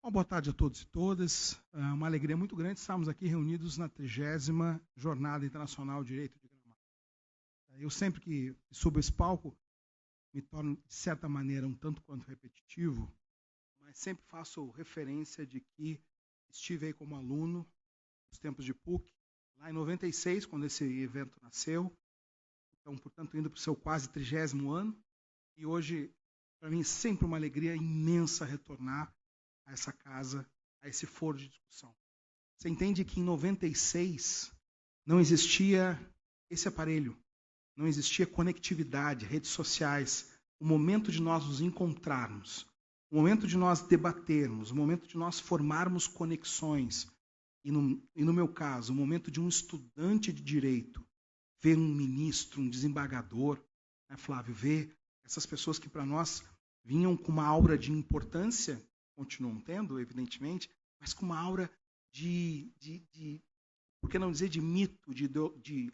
Bom, boa tarde a todos e todas. É uma alegria muito grande estarmos aqui reunidos na 30ª Jornada Internacional de Direito de Gramado. Eu sempre que subo esse palco me torno, de certa maneira, um tanto quanto repetitivo, mas sempre faço referência de que estive aí como aluno nos tempos de PUC, lá em 96, quando esse evento nasceu, então, portanto, indo para o seu quase 30º ano, e hoje, para mim, é sempre uma alegria imensa retornar a essa casa, a esse foro de discussão. Você entende que em 96 não existia esse aparelho, não existia conectividade, redes sociais, o momento de nós nos encontrarmos, o momento de nós debatermos, o momento de nós formarmos conexões, e no meu caso, o momento de um estudante de direito ver um ministro, um desembargador, né, Flávio, ver essas pessoas que para nós vinham com uma aura de importância, continuam tendo, evidentemente, mas com uma aura por que não dizer de mito, de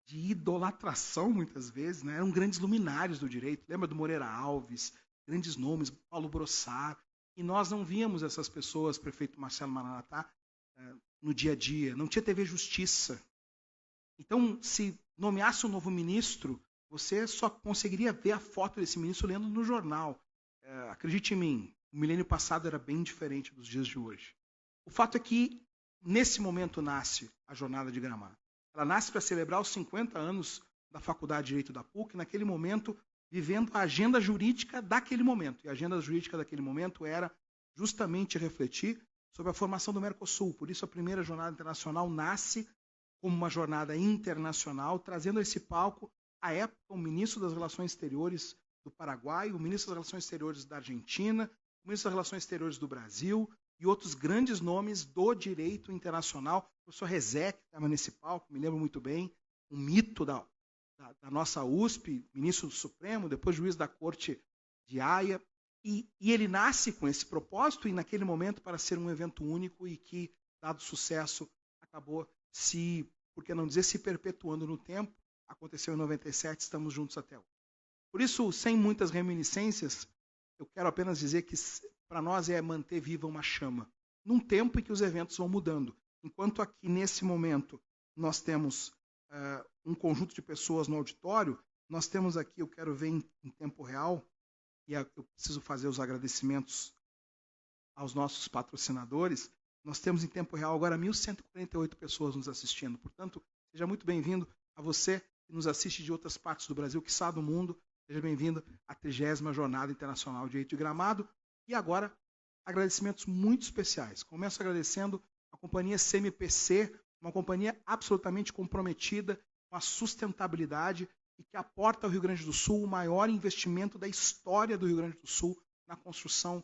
idolatração, muitas vezes, né? Eram grandes luminários do direito. Lembra do Moreira Alves, grandes nomes, Paulo Brossard, e nós não víamos essas pessoas, prefeito Marcelo Maranatá, no dia a dia. Não tinha TV Justiça. Então, se nomeasse um novo ministro, você só conseguiria ver a foto desse ministro lendo no jornal. Acredite em mim, o milênio passado era bem diferente dos dias de hoje. O fato é que, nesse momento, nasce a Jornada de Gramado. Ela nasce para celebrar os 50 anos da Faculdade de Direito da PUC, naquele momento, vivendo a agenda jurídica daquele momento. E a agenda jurídica daquele momento era justamente refletir sobre a formação do Mercosul. Por isso, a primeira Jornada Internacional nasce como uma jornada internacional, trazendo a esse palco, à época, o ministro das Relações Exteriores do Paraguai, o ministro das Relações Exteriores da Argentina, o ministro das Relações Exteriores do Brasil e outros grandes nomes do direito internacional. O professor Rezec estava nesse palco, me lembro muito bem, um mito da nossa USP, ministro do Supremo, depois juiz da Corte de Haia, e ele nasce com esse propósito e naquele momento para ser um evento único e que, dado sucesso, acabou se, por que não dizer, se perpetuando no tempo. Aconteceu em 97, estamos juntos até hoje. Por isso, sem muitas reminiscências, eu quero apenas dizer que para nós é manter viva uma chama, num tempo em que os eventos vão mudando. Enquanto aqui, nesse momento, nós temos um conjunto de pessoas no auditório, nós temos aqui, eu quero ver em tempo real, e eu preciso fazer os agradecimentos aos nossos patrocinadores, nós temos em tempo real agora 1.148 pessoas nos assistindo. Portanto, seja muito bem-vindo a você que nos assiste de outras partes do Brasil, quiçá do mundo. Seja bem-vindo à 30ª Jornada Internacional de Direito de Gramado. E agora, agradecimentos muito especiais. Começo agradecendo a companhia CMPC, uma companhia absolutamente comprometida com a sustentabilidade e que aporta ao Rio Grande do Sul o maior investimento da história do Rio Grande do Sul na construção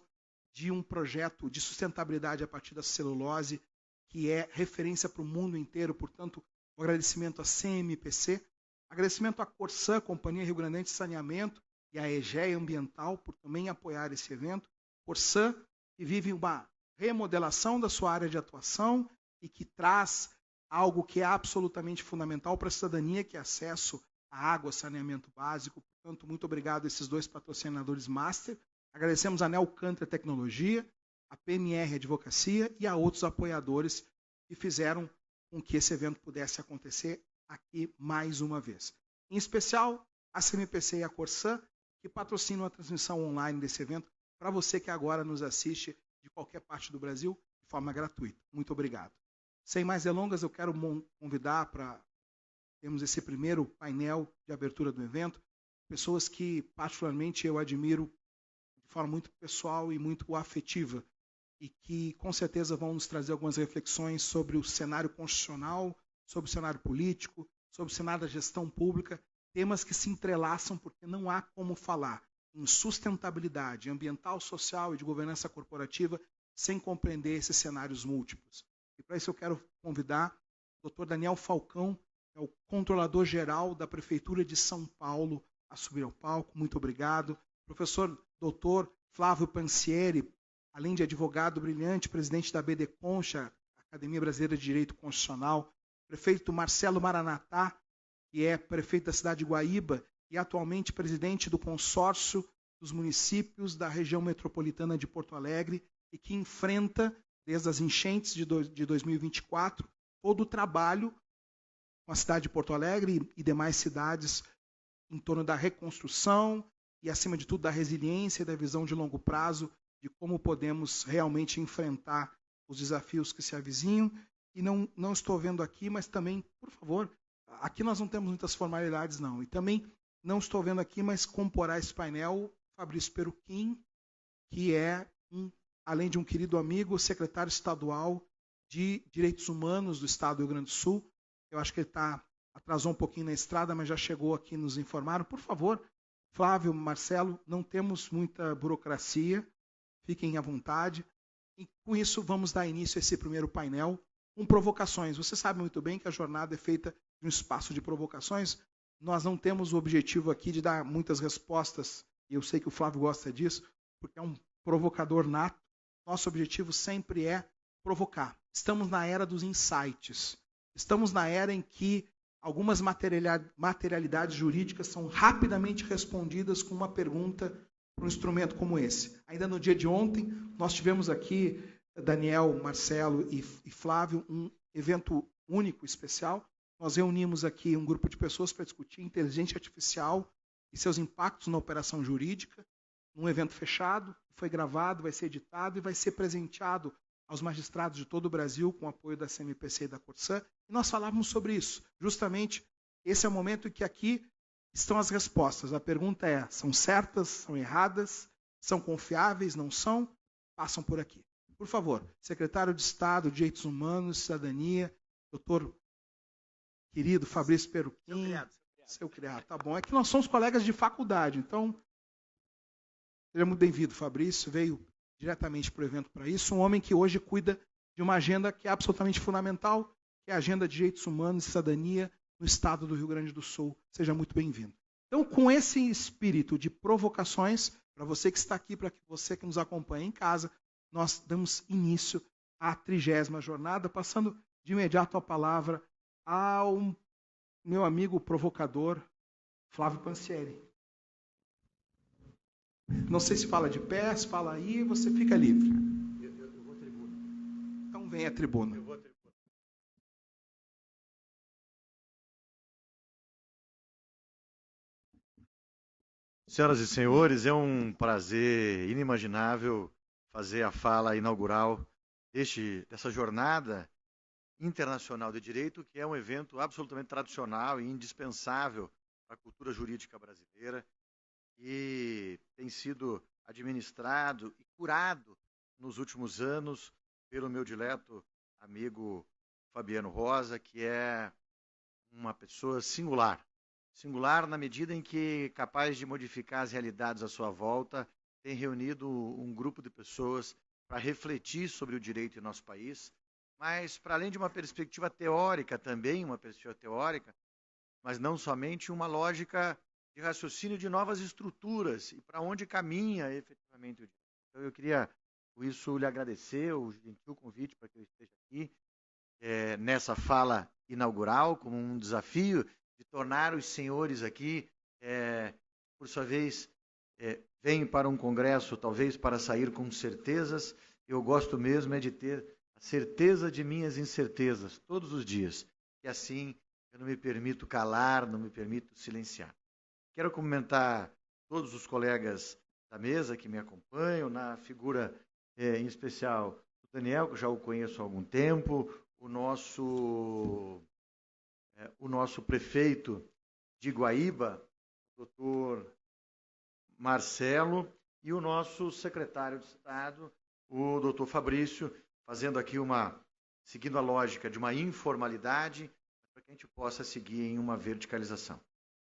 de um projeto de sustentabilidade a partir da celulose, que é referência para o mundo inteiro. Portanto, um agradecimento à CMPC, agradecimento à Corsã, Companhia Rio Grandense de Saneamento, e à EGEA Ambiental, por também apoiar esse evento. Corsã, que vive uma remodelação da sua área de atuação e que traz algo que é absolutamente fundamental para a cidadania, que é acesso à água, saneamento básico. Portanto, muito obrigado a esses dois patrocinadores master. Agradecemos a Neocantra Tecnologia, a PMR Advocacia e a outros apoiadores que fizeram com que esse evento pudesse acontecer aqui mais uma vez. Em especial, a CMPC e a Corsã, que patrocinam a transmissão online desse evento para você que agora nos assiste de qualquer parte do Brasil de forma gratuita. Muito obrigado. Sem mais delongas, eu quero convidar para termos esse primeiro painel de abertura do evento, pessoas que particularmente eu admiro de forma muito pessoal e muito afetiva, e que com certeza vão nos trazer algumas reflexões sobre o cenário constitucional, sobre o cenário político, sobre o cenário da gestão pública, temas que se entrelaçam porque não há como falar em sustentabilidade ambiental, social e de governança corporativa sem compreender esses cenários múltiplos. E para isso eu quero convidar o Dr. Daniel Falcão, que é o controlador-geral da Prefeitura de São Paulo, a subir ao palco. Muito obrigado. Professor Dr. Flávio Pansieri, além de advogado brilhante, presidente da BD Concha, Academia Brasileira de Direito Constitucional, prefeito Marcelo Maranatá, que é prefeito da cidade de Guaíba e atualmente presidente do consórcio dos municípios da região metropolitana de Porto Alegre, e que enfrenta, desde as enchentes de 2024, todo o trabalho com a cidade de Porto Alegre e demais cidades em torno da reconstrução e, acima de tudo, da resiliência e da visão de longo prazo de como podemos realmente enfrentar os desafios que se avizinham. E não estou vendo aqui, mas também, por favor, aqui nós não temos muitas formalidades, não. E também não estou vendo aqui, mas comporá esse painel Fabrício Peruquim, que é, além de um querido amigo, secretário estadual de Direitos Humanos do Estado do Rio Grande do Sul. Eu acho que ele atrasou um pouquinho na estrada, mas já chegou aqui, nos informaram. Por favor, Flávio, Marcelo, não temos muita burocracia, fiquem à vontade. E com isso, vamos dar início a esse primeiro painel com provocações. Você sabe muito bem que a jornada é feita de um espaço de provocações. Nós não temos o objetivo aqui de dar muitas respostas, e eu sei que o Flávio gosta disso, porque é um provocador nato. Nosso objetivo sempre é provocar. Estamos na era dos insights. Estamos na era em que algumas materialidades jurídicas são rapidamente respondidas com uma pergunta para um instrumento como esse. Ainda no dia de ontem, nós tivemos aqui, Daniel, Marcelo e Flávio, um evento único, especial. Nós reunimos aqui um grupo de pessoas para discutir inteligência artificial e seus impactos na operação jurídica, num evento fechado, foi gravado, vai ser editado e vai ser presenteado aos magistrados de todo o Brasil, com o apoio da CMPC e da Corsã. E nós falávamos sobre isso. Justamente, esse é o momento em que aqui estão as respostas. A pergunta é, são certas, são erradas, são confiáveis, não são? Passam por aqui. Por favor, secretário de Estado de Direitos Humanos, Cidadania, doutor querido Fabrício Peruquim. Seu criado, tá bom. É que nós somos colegas de faculdade, então, seja muito bem-vindo, Fabrício. Veio diretamente para o evento para isso. Um homem que hoje cuida de uma agenda que é absolutamente fundamental, que é a agenda de direitos humanos e cidadania no estado do Rio Grande do Sul. Seja muito bem-vindo. Então, com esse espírito de provocações, para você que está aqui, para você que nos acompanha em casa, nós damos início à 30ª jornada, passando de imediato a palavra ao meu amigo provocador, Flávio Pansieri. Não sei se fala de pé, se fala aí, você fica livre. Eu vou à tribuna. Então vem à tribuna. Eu vou à tribuna. Senhoras e senhores, é um prazer inimaginável fazer a fala inaugural dessa jornada internacional de direito, que é um evento absolutamente tradicional e indispensável para a cultura jurídica brasileira e tem sido administrado e curado nos últimos anos pelo meu dileto amigo Fabiano Rosa, que é uma pessoa singular. Singular na medida em que, capaz de modificar as realidades à sua volta, tem reunido um grupo de pessoas para refletir sobre o direito em nosso país, mas para além de uma perspectiva teórica também, uma perspectiva teórica, mas não somente uma lógica de raciocínio de novas estruturas e para onde caminha efetivamente o direito. Então eu queria, com isso, lhe agradecer o gentil convite para que eu esteja aqui nessa fala inaugural, como um desafio de tornar os senhores aqui, por sua vez, vêm para um congresso, talvez para sair com certezas. Eu gosto mesmo de ter a certeza de minhas incertezas todos os dias, e assim eu não me permito calar, não me permito silenciar. Quero cumprimentar todos os colegas da mesa que me acompanham, na figura em especial do Daniel, que eu já o conheço há algum tempo, o nosso prefeito de Guaíba, o doutor Marcelo, e o nosso secretário de Estado, o doutor Fabrício, fazendo aqui seguindo a lógica de uma informalidade, para que a gente possa seguir em uma verticalização.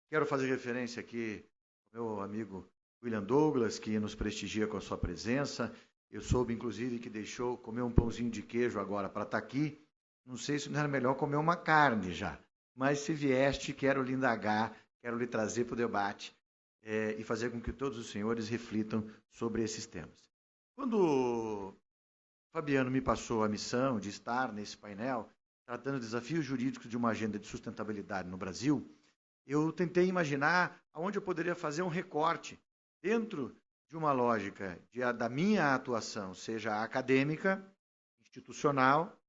Quero fazer referência aqui ao meu amigo William Douglas, que nos prestigia com a sua presença. Eu soube, inclusive, que deixou comer um pãozinho de queijo agora para estar aqui. Não sei se não era melhor comer uma carne já, mas se vieste, quero lhe indagar, quero lhe trazer para o debate e fazer com que todos os senhores reflitam sobre esses temas. Quando Fabiano me passou a missão de estar nesse painel, tratando de desafios jurídicos de uma agenda de sustentabilidade no Brasil, eu tentei imaginar aonde eu poderia fazer um recorte dentro de uma lógica da minha atuação, seja acadêmica, institucional,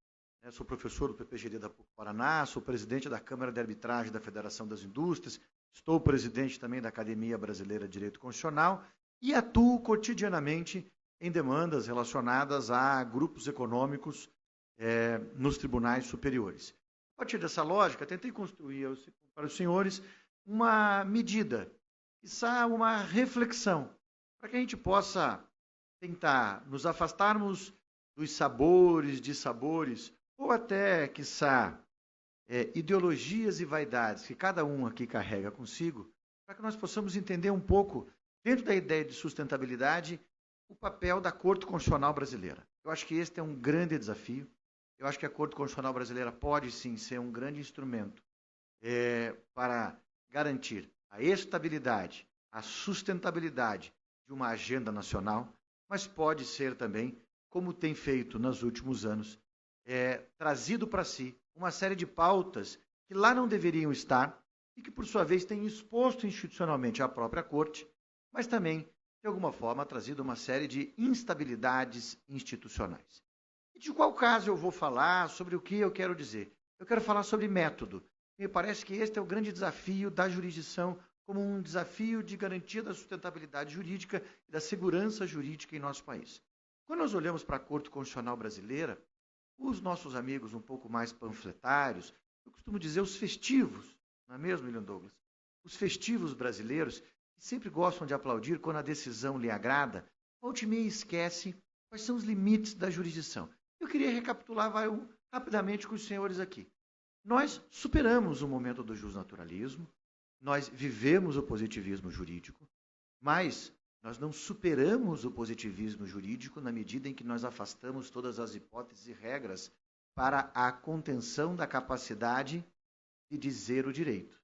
né? Sou professor do PPGD da PUC-Paraná, sou presidente da Câmara de Arbitragem da Federação das Indústrias, estou presidente também da Academia Brasileira de Direito Constitucional e atuo cotidianamente em demandas relacionadas a grupos econômicos nos tribunais superiores. A partir dessa lógica, tentei construir para os senhores uma medida, quiçá uma reflexão, para que a gente possa tentar nos afastarmos dos sabores, dissabores, ou até, quiçá, ideologias e vaidades que cada um aqui carrega consigo, para que nós possamos entender um pouco, dentro da ideia de sustentabilidade, o papel da Corte Constitucional Brasileira. Eu acho que este é um grande desafio. Eu acho que a Corte Constitucional Brasileira pode, sim, ser um grande instrumento para garantir a estabilidade, a sustentabilidade de uma agenda nacional, mas pode ser também, como tem feito nos últimos anos, trazido para si uma série de pautas que lá não deveriam estar e que, por sua vez, tem exposto institucionalmente a própria Corte, mas também, de alguma forma, trazido uma série de instabilidades institucionais. E de qual caso eu vou falar, sobre o que eu quero dizer? Eu quero falar sobre método. Me parece que este é o grande desafio da jurisdição, como um desafio de garantia da sustentabilidade jurídica e da segurança jurídica em nosso país. Quando nós olhamos para a Corte Constitucional Brasileira, os nossos amigos um pouco mais panfletários, eu costumo dizer os festivos, não é mesmo, William Douglas? Os festivos brasileiros, que sempre gostam de aplaudir quando a decisão lhe agrada, volte e meia esquece quais são os limites da jurisdição. Eu queria recapitular rapidamente com os senhores aqui. Nós superamos o momento do justnaturalismo, nós vivemos o positivismo jurídico, mas nós não superamos o positivismo jurídico na medida em que nós afastamos todas as hipóteses e regras para a contenção da capacidade de dizer o direito.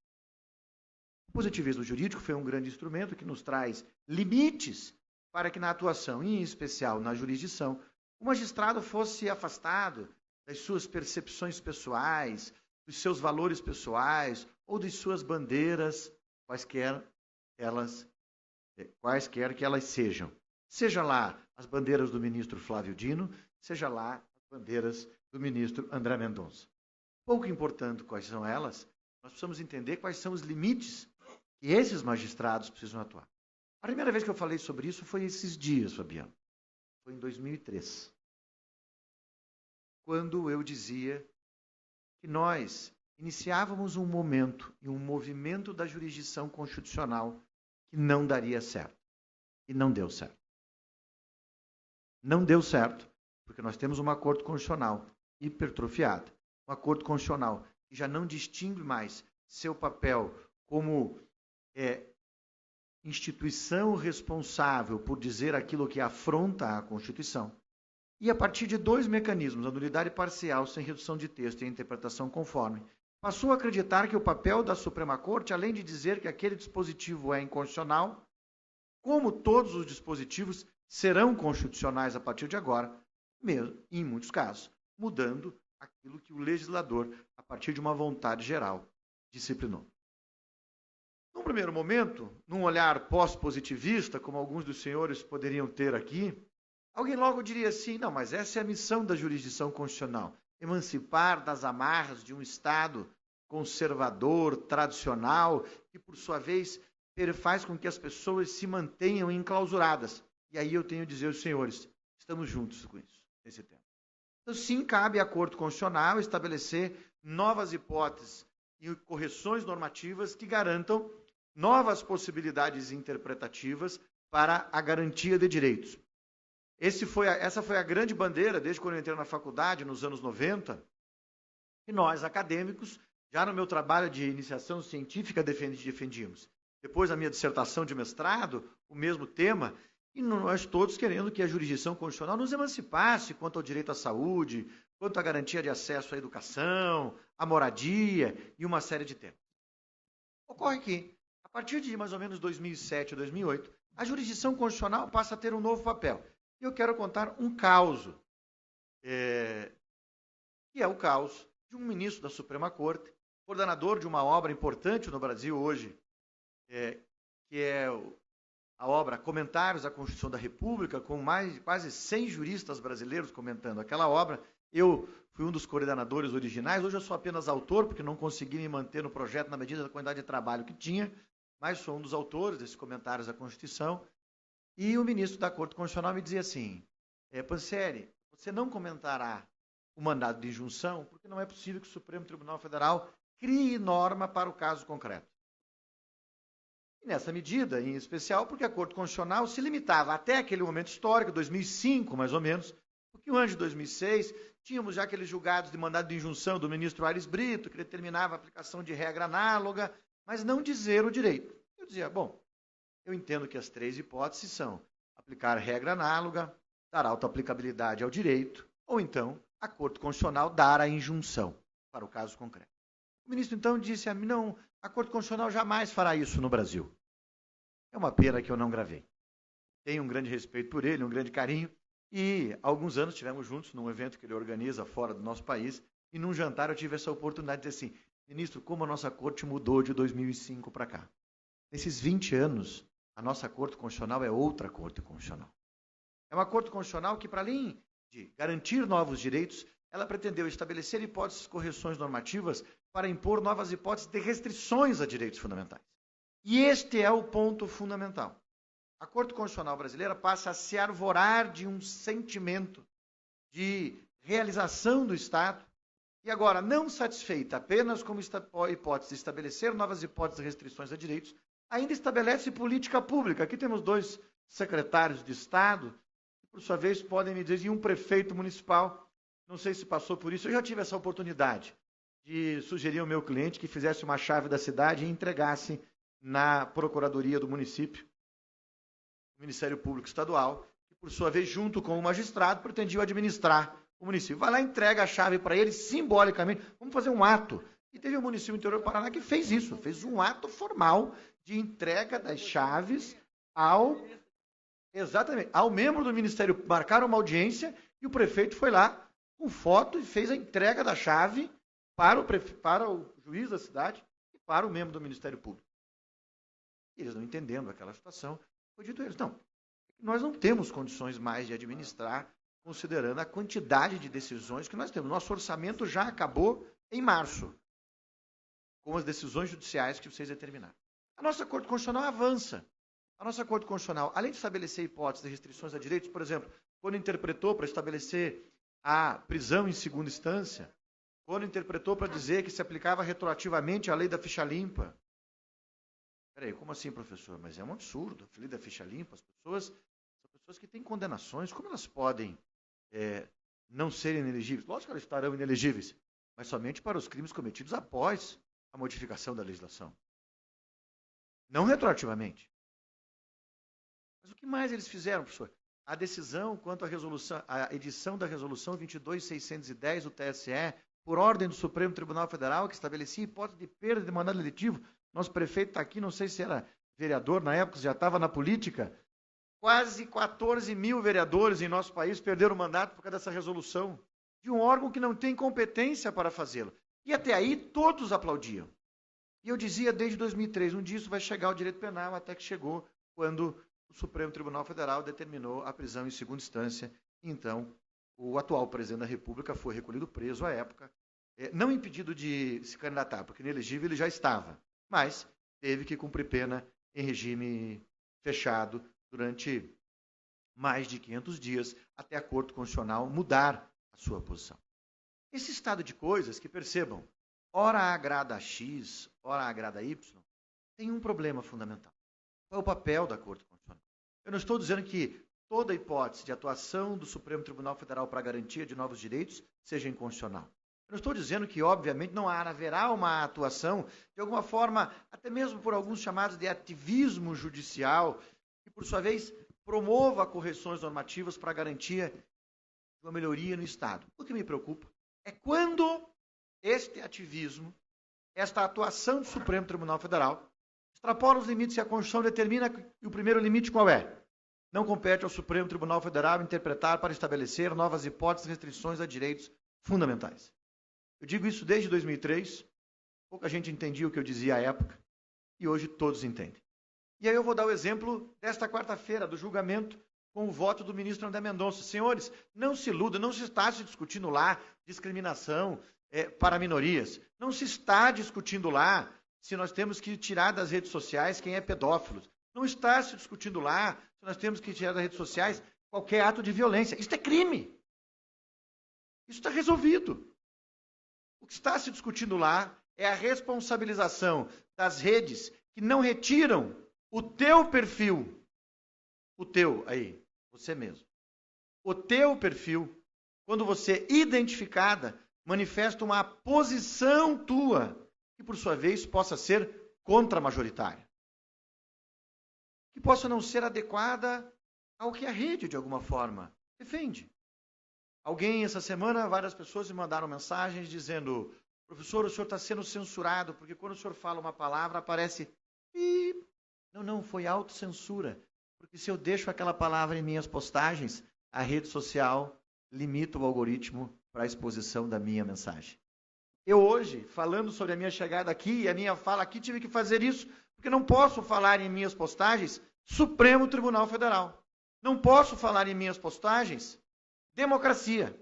O positivismo jurídico foi um grande instrumento que nos traz limites para que na atuação, em especial na jurisdição, o magistrado fosse afastado das suas percepções pessoais, dos seus valores pessoais ou de suas bandeiras, quaisquer que elas sejam. Seja lá as bandeiras do ministro Flávio Dino, seja lá as bandeiras do ministro André Mendonça. Pouco importando quais são elas, nós precisamos entender quais são os limites que esses magistrados precisam atuar. A primeira vez que eu falei sobre isso foi esses dias, Fabiano. Foi em 2003. Quando eu dizia que nós iniciávamos um momento e um movimento da jurisdição constitucional que não daria certo. E não deu certo. Não deu certo, porque nós temos uma Corte Constitucional hipertrofiada. Uma Corte Constitucional que já não distingue mais seu papel como instituição responsável por dizer aquilo que afronta a Constituição. E a partir de dois mecanismos, a nulidade parcial sem redução de texto e a interpretação conforme, passou a acreditar que o papel da Suprema Corte, além de dizer que aquele dispositivo é inconstitucional, como todos os dispositivos serão constitucionais a partir de agora, mesmo, em muitos casos, mudando aquilo que o legislador, a partir de uma vontade geral, disciplinou. Num primeiro momento, num olhar pós-positivista, como alguns dos senhores poderiam ter aqui, alguém logo diria assim, não, mas essa é a missão da jurisdição constitucional, emancipar das amarras de um Estado conservador, tradicional, que, por sua vez, faz com que as pessoas se mantenham enclausuradas. E aí eu tenho a dizer aos senhores, estamos juntos com isso, nesse tema. Então, sim, cabe à Corte Constitucional estabelecer novas hipóteses e correções normativas que garantam novas possibilidades interpretativas para a garantia de direitos. Essa foi a grande bandeira, desde quando eu entrei na faculdade, nos anos 90, que nós, acadêmicos, já no meu trabalho de iniciação científica, defendíamos. Depois, na minha dissertação de mestrado, o mesmo tema, e nós todos querendo que a jurisdição constitucional nos emancipasse quanto ao direito à saúde, quanto à garantia de acesso à educação, à moradia e uma série de temas. Ocorre que, a partir de mais ou menos 2007 ou 2008, a jurisdição constitucional passa a ter um novo papel. E eu quero contar um caso, que é o caso de um ministro da Suprema Corte, coordenador de uma obra importante no Brasil hoje, que é a obra Comentários à Constituição da República, com quase 100 juristas brasileiros comentando aquela obra. Eu fui um dos coordenadores originais, hoje eu sou apenas autor, porque não consegui me manter no projeto na medida da quantidade de trabalho que tinha, mas sou um dos autores desses Comentários à Constituição. E o ministro da Corte Constitucional me dizia assim, Pansieri, você não comentará o mandado de injunção, porque não é possível que o Supremo Tribunal Federal crie norma para o caso concreto. E nessa medida, em especial, porque a Corte Constitucional se limitava até aquele momento histórico, 2005 mais ou menos, porque antes de 2006, tínhamos já aqueles julgados de mandado de injunção do ministro Aires Brito, que determinava a aplicação de regra análoga, mas não dizer o direito. Eu dizia, bom, eu entendo que as 3 hipóteses são aplicar regra análoga, dar autoaplicabilidade ao direito, ou então a Corte Constitucional dar a injunção para o caso concreto. O ministro, então, disse a mim, não, a Corte Constitucional jamais fará isso no Brasil. É uma pena que eu não gravei. Tenho um grande respeito por ele, um grande carinho, e há alguns anos estivemos juntos num evento que ele organiza fora do nosso país, e num jantar eu tive essa oportunidade de dizer assim, ministro, como a nossa Corte mudou de 2005 para cá. Nesses 20 anos, a nossa Corte Constitucional é outra Corte Constitucional. É uma Corte Constitucional que, para além de garantir novos direitos, ela pretendeu estabelecer hipóteses de correções normativas para impor novas hipóteses de restrições a direitos fundamentais. E este é o ponto fundamental. A Corte Constitucional brasileira passa a se arvorar de um sentimento de realização do Estado e agora, não satisfeita apenas como hipótese de estabelecer novas hipóteses de restrições a direitos, ainda estabelece política pública. Aqui temos 2 secretários de Estado, que, por sua vez, podem me dizer, e um prefeito municipal, não sei se passou por isso, eu já tive essa oportunidade de sugerir ao meu cliente que fizesse uma chave da cidade e entregasse na Procuradoria do município, o Ministério Público Estadual, que, por sua vez, junto com o magistrado, pretendiam administrar o município. Vai lá, entrega a chave para ele, simbolicamente, vamos fazer um ato. E teve um município do interior do Paraná que fez isso, fez um ato formal de entrega das chaves ao membro do Ministério. Marcaram uma audiência e o prefeito foi lá com foto e fez a entrega da chave para o juiz da cidade e para o membro do Ministério Público. E eles não entendendo aquela situação, foi dito a eles, não, nós não temos condições mais de administrar, considerando a quantidade de decisões que nós temos. Nosso orçamento já acabou em março, com as decisões judiciais que vocês determinaram. A nossa Corte Constitucional avança. A nossa Corte Constitucional, além de estabelecer hipóteses de restrições a direitos, por exemplo, quando interpretou para estabelecer a prisão em segunda instância, quando interpretou para dizer que se aplicava retroativamente a lei da ficha limpa. Peraí, como assim, professor? Mas é um absurdo. A lei da ficha limpa, as pessoas são pessoas que têm condenações, como elas podem não serem inelegíveis? Lógico que elas estarão inelegíveis, mas somente para os crimes cometidos após a modificação da legislação. Não retroativamente. Mas o que mais eles fizeram, professor? A decisão quanto à edição da resolução 22.610 do TSE, por ordem do Supremo Tribunal Federal, que estabelecia hipótese de perda de mandado eletivo. Nosso prefeito está aqui, não sei se era vereador na época, já estava na política. Quase 14 mil vereadores em nosso país perderam o mandato por causa dessa resolução, de um órgão que não tem competência para fazê-lo. E até aí todos aplaudiam. E eu dizia desde 2003, um dia isso vai chegar ao direito penal, até que chegou quando o Supremo Tribunal Federal determinou a prisão em segunda instância. Então, o atual presidente da República foi recolhido preso à época, não impedido de se candidatar, porque inelegível ele já estava, mas teve que cumprir pena em regime fechado durante mais de 500 dias, até a Corte Constitucional mudar a sua posição. Esse estado de coisas, que percebam, ora agrada a X, ora agrada a Y, tem um problema fundamental. Qual é o papel da Corte Constitucional? Eu não estou dizendo que toda hipótese de atuação do Supremo Tribunal Federal para a garantia de novos direitos seja inconstitucional. Eu não estou dizendo que, obviamente, não haverá uma atuação, de alguma forma, até mesmo por alguns chamados de ativismo judicial, que, por sua vez, promova correções normativas para a garantia de uma melhoria no Estado. O que me preocupa é quando este ativismo, esta atuação do Supremo Tribunal Federal, extrapola os limites que a Constituição determina, e o primeiro limite qual é? Não compete ao Supremo Tribunal Federal interpretar para estabelecer novas hipóteses de restrições a direitos fundamentais. Eu digo isso desde 2003, pouca gente entendia o que eu dizia à época, e hoje todos entendem. E aí eu vou dar o exemplo desta quarta-feira, do julgamento com o voto do ministro André Mendonça. Senhores, não se iludam, não se está se discutindo lá discriminação para minorias. Não se está discutindo lá se nós temos que tirar das redes sociais quem é pedófilo. Não está se discutindo lá se nós temos que tirar das redes sociais qualquer ato de violência. Isso é crime. Isso está resolvido. O que está se discutindo lá é a responsabilização das redes que não retiram o teu perfil, o teu aí, você mesmo. O teu perfil, quando você identificada, manifesta uma posição tua, que por sua vez possa ser contra-majoritária. Que possa não ser adequada ao que a rede, de alguma forma, defende. Alguém, essa semana, várias pessoas me mandaram mensagens dizendo: professor, o senhor está sendo censurado, porque quando o senhor fala uma palavra, aparece... Não, foi autocensura. Porque se eu deixo aquela palavra em minhas postagens, a rede social limita o algoritmo para a exposição da minha mensagem. Eu hoje, falando sobre a minha chegada aqui e a minha fala aqui, tive que fazer isso, porque não posso falar em minhas postagens Supremo Tribunal Federal. Não posso falar em minhas postagens democracia.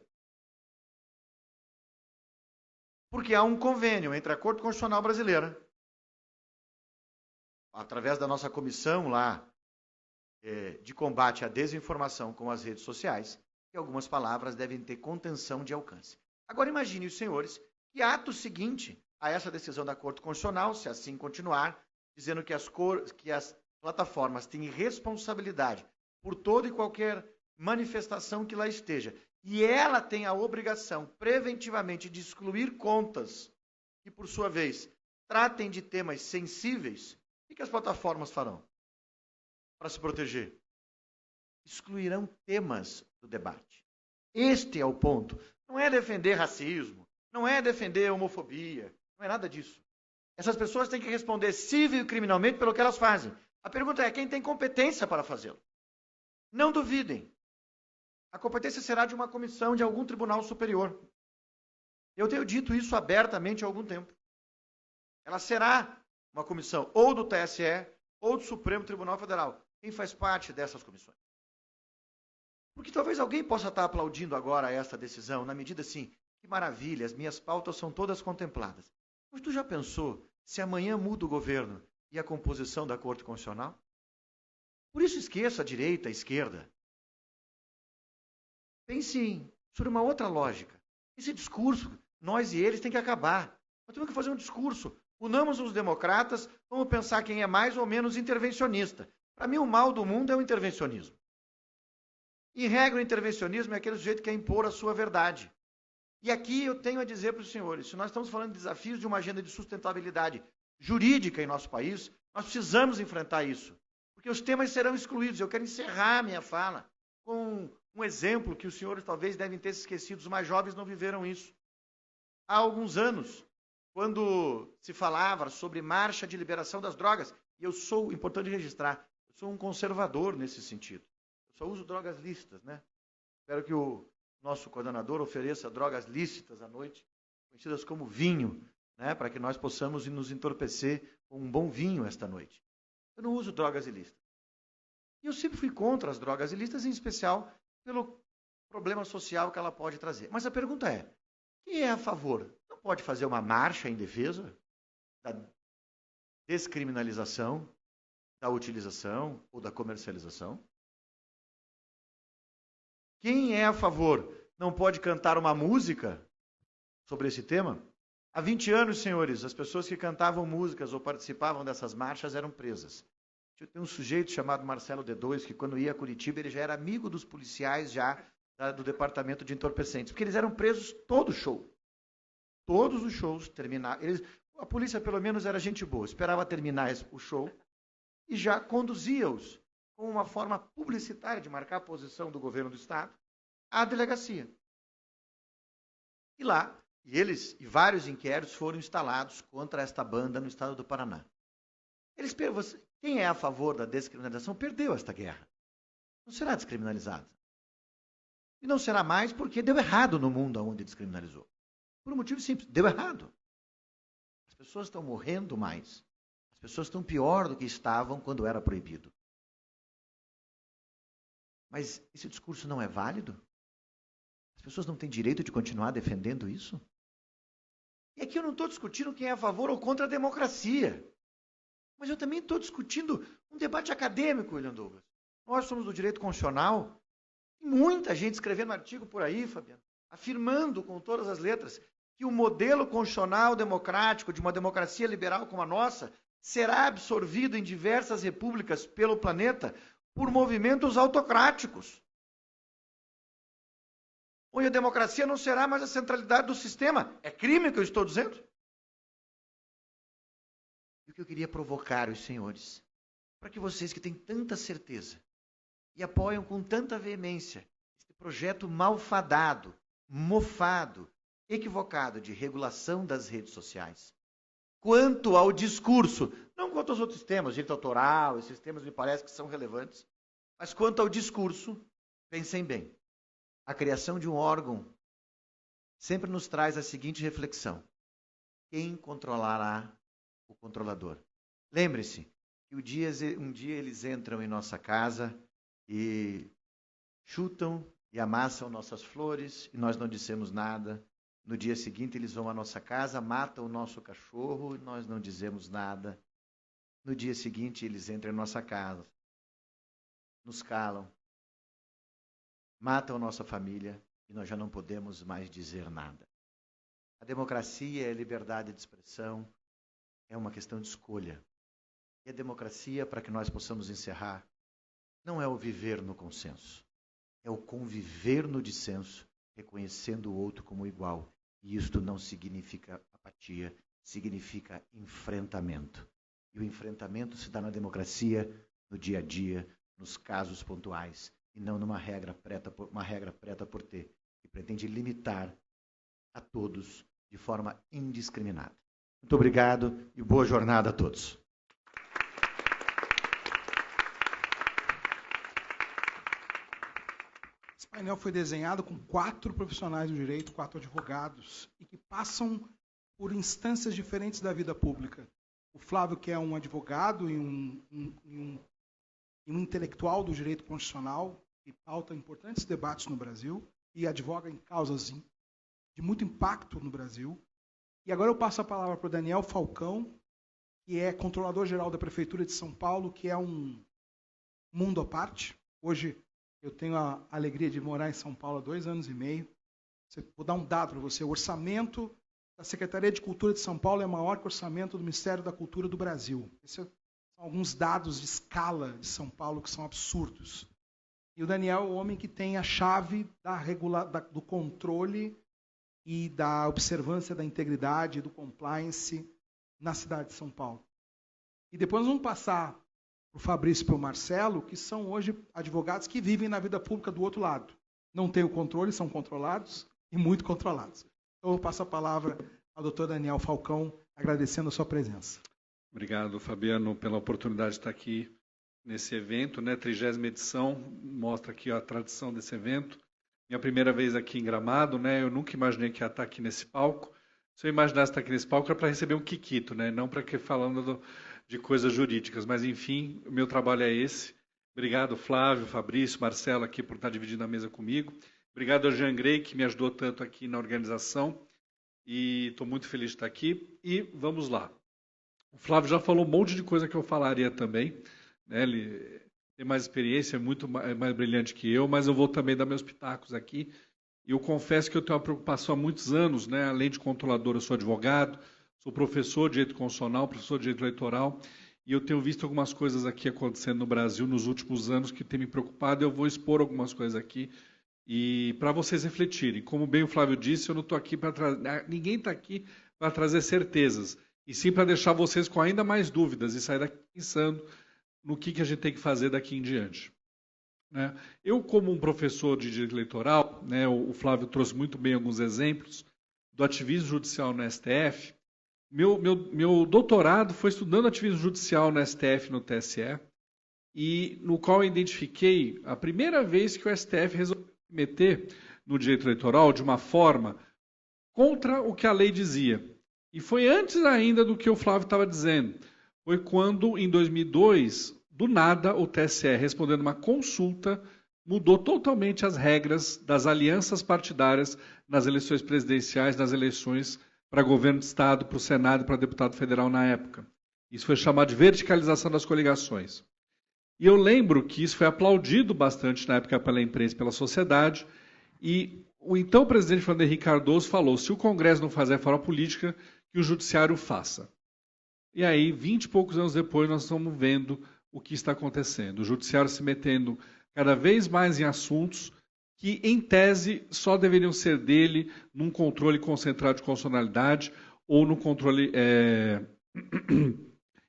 Porque há um convênio entre a Corte Constitucional Brasileira, através da nossa comissão lá de combate à desinformação com as redes sociais, que algumas palavras devem ter contenção de alcance. Agora imagine os senhores que ato seguinte a essa decisão da Corte Constitucional, se assim continuar, dizendo que as plataformas têm responsabilidade por toda e qualquer manifestação que lá esteja, e ela tem a obrigação preventivamente de excluir contas que, por sua vez, tratem de temas sensíveis, o que as plataformas farão para se proteger? Excluirão temas do debate. Este é o ponto. Não é defender racismo, não é defender homofobia, não é nada disso. Essas pessoas têm que responder civil e criminalmente pelo que elas fazem. A pergunta é quem tem competência para fazê-lo. Não duvidem. A competência será de uma comissão de algum tribunal superior. Eu tenho dito isso abertamente há algum tempo. Ela será uma comissão ou do TSE ou do Supremo Tribunal Federal. Quem faz parte dessas comissões? Porque talvez alguém possa estar aplaudindo agora esta decisão, na medida assim, que maravilha, as minhas pautas são todas contempladas. Mas tu já pensou se amanhã muda o governo e a composição da Corte Constitucional? Por isso esqueça a direita, a esquerda. Pense sobre uma outra lógica. Esse discurso, nós e eles, tem que acabar. Nós temos que fazer um discurso. Unamos os democratas, vamos pensar quem é mais ou menos intervencionista. Para mim, o mal do mundo é o intervencionismo. Em regra, o intervencionismo é aquele sujeito que quer impor a sua verdade. E aqui eu tenho a dizer para os senhores, se nós estamos falando de desafios de uma agenda de sustentabilidade jurídica em nosso país, nós precisamos enfrentar isso. Porque os temas serão excluídos. Eu quero encerrar minha fala com um exemplo que os senhores talvez devem ter se esquecido, os mais jovens não viveram isso. Há alguns anos, quando se falava sobre marcha de liberação das drogas, e eu sou, importante registrar, eu sou um conservador nesse sentido. Eu só uso drogas lícitas, né? Espero que o nosso coordenador ofereça drogas lícitas à noite, conhecidas como vinho, né? Para que nós possamos nos entorpecer com um bom vinho esta noite. Eu não uso drogas ilícitas. E eu sempre fui contra as drogas ilícitas, em especial pelo problema social que ela pode trazer. Mas a pergunta é, quem é a favor? Não pode fazer uma marcha em defesa da descriminalização, da utilização ou da comercialização? Quem é a favor? Não pode cantar uma música sobre esse tema? Há 20 anos, senhores, as pessoas que cantavam músicas ou participavam dessas marchas eram presas. Tem um sujeito chamado Marcelo D2, que quando ia a Curitiba, ele já era amigo dos policiais já do departamento de entorpecentes, porque eles eram presos todo show. Todos os shows terminavam. A polícia, pelo menos, era gente boa, esperava terminar o show e já conduzia-os com uma forma publicitária de marcar a posição do governo do Estado à delegacia. E lá, e vários inquéritos foram instalados contra esta banda no estado do Paraná. Quem é a favor da descriminalização perdeu esta guerra. Não será descriminalizado. E não será mais porque deu errado no mundo onde descriminalizou. Por um motivo simples, deu errado. As pessoas estão morrendo mais. As pessoas estão pior do que estavam quando era proibido. Mas esse discurso não é válido? As pessoas não têm direito de continuar defendendo isso? E aqui eu não estou discutindo quem é a favor ou contra a democracia. Mas eu também estou discutindo um debate acadêmico, William Douglas. Nós somos do direito constitucional. Tem muita gente escrevendo artigo por aí, Fabiano, afirmando com todas as letras que o modelo constitucional democrático de uma democracia liberal como a nossa será absorvido em diversas repúblicas pelo planeta por movimentos autocráticos. Onde a democracia não será mais a centralidade do sistema. É crime o que eu estou dizendo? E o que eu queria provocar os senhores, para que vocês que têm tanta certeza e apoiam com tanta veemência este projeto malfadado, mofado, equivocado de regulação das redes sociais, quanto ao discurso, não quanto aos outros temas, direito autoral, esses temas me parece que são relevantes, mas quanto ao discurso, pensem bem. A criação de um órgão sempre nos traz a seguinte reflexão: quem controlará o controlador? Lembre-se que um dia eles entram em nossa casa e chutam e amassam nossas flores e nós não dissemos nada. No dia seguinte eles vão à nossa casa, matam o nosso cachorro e nós não dizemos nada. No dia seguinte eles entram em nossa casa, nos calam, matam a nossa família e nós já não podemos mais dizer nada. A democracia e a liberdade de expressão é uma questão de escolha. E a democracia, para que nós possamos encerrar, não é o viver no consenso, é o conviver no dissenso, reconhecendo o outro como igual. E isto não significa apatia, significa enfrentamento. E o enfrentamento se dá na democracia, no dia a dia, nos casos pontuais, e não numa regra preta por ter, que pretende limitar a todos de forma indiscriminada. Muito obrigado e boa jornada a todos. Esse painel foi desenhado com 4 profissionais do direito, 4 advogados, e que passam por instâncias diferentes da vida pública. O Flávio, que é um advogado e um intelectual do direito constitucional, que pauta importantes debates no Brasil e advoga em causas de muito impacto no Brasil. E agora eu passo a palavra para o Daniel Falcão, que é controlador-geral da Prefeitura de São Paulo, que é um mundo à parte. Hoje eu tenho a alegria de morar em São Paulo há 2 anos e meio. Vou dar um dado para você. O orçamento da Secretaria de Cultura de São Paulo é maior que o orçamento do Ministério da Cultura do Brasil. Esses são alguns dados de escala de São Paulo que são absurdos. E o Daniel é o homem que tem a chave do controle e da observância da integridade, do compliance na cidade de São Paulo. E depois nós vamos passar para o Fabrício e para o Marcelo, que são hoje advogados que vivem na vida pública do outro lado. Não têm o controle, são controlados e muito controlados. Então eu passo a palavra ao doutor Daniel Falcão, agradecendo a sua presença. Obrigado, Fabiano, pela oportunidade de estar aqui nesse evento, né? 30ª edição, mostra aqui a tradição desse evento. Minha primeira vez aqui em Gramado, né? Eu nunca imaginei que ia estar aqui nesse palco. Se eu imaginasse estar aqui nesse palco, era para receber um quiquito, né? Não para que falando de coisas jurídicas, mas enfim, o meu trabalho é esse. Obrigado, Flávio, Fabrício, Marcelo, aqui por estar dividindo a mesa comigo. Obrigado ao Jean Grey, que me ajudou tanto aqui na organização. E estou muito feliz de estar aqui. E vamos lá. O Flávio já falou um monte de coisa que eu falaria também, né? Ele tem mais experiência, é muito mais brilhante que eu, mas eu vou também dar meus pitacos aqui. E eu confesso que eu tenho uma preocupação há muitos anos, né? Além de controlador, eu sou advogado, sou professor de direito constitucional, professor de direito eleitoral, e eu tenho visto algumas coisas aqui acontecendo no Brasil nos últimos anos que tem me preocupado. Eu vou expor algumas coisas aqui e para vocês refletirem. Como bem o Flávio disse, eu não estou aqui para trazer, ninguém está aqui para trazer certezas, e sim para deixar vocês com ainda mais dúvidas e sair daqui pensando no que a gente tem que fazer daqui em diante. Né? Eu, como um professor de direito eleitoral, né, o Flávio trouxe muito bem alguns exemplos do ativismo judicial no STF. Meu doutorado foi estudando ativismo judicial no STF e no TSE, e no qual eu identifiquei a primeira vez que o STF resolveu se meter no direito eleitoral de uma forma contra o que a lei dizia. E foi antes ainda do que o Flávio estava dizendo. foi quando, em 2002, do nada, o TSE, respondendo uma consulta, mudou totalmente as regras das alianças partidárias nas eleições presidenciais, nas eleições para governo de Estado, para o Senado e para deputado federal na época. Isso foi chamado de verticalização das coligações. E eu lembro que isso foi aplaudido bastante na época pela imprensa e pela sociedade, e o então presidente Fernando Henrique Cardoso falou: se o Congresso não fazer a reforma política, que o Judiciário faça. E aí, 20 e poucos anos depois, nós estamos vendo o que está acontecendo. O Judiciário se metendo cada vez mais em assuntos que, em tese, só deveriam ser dele num controle concentrado de constitucionalidade ou no controle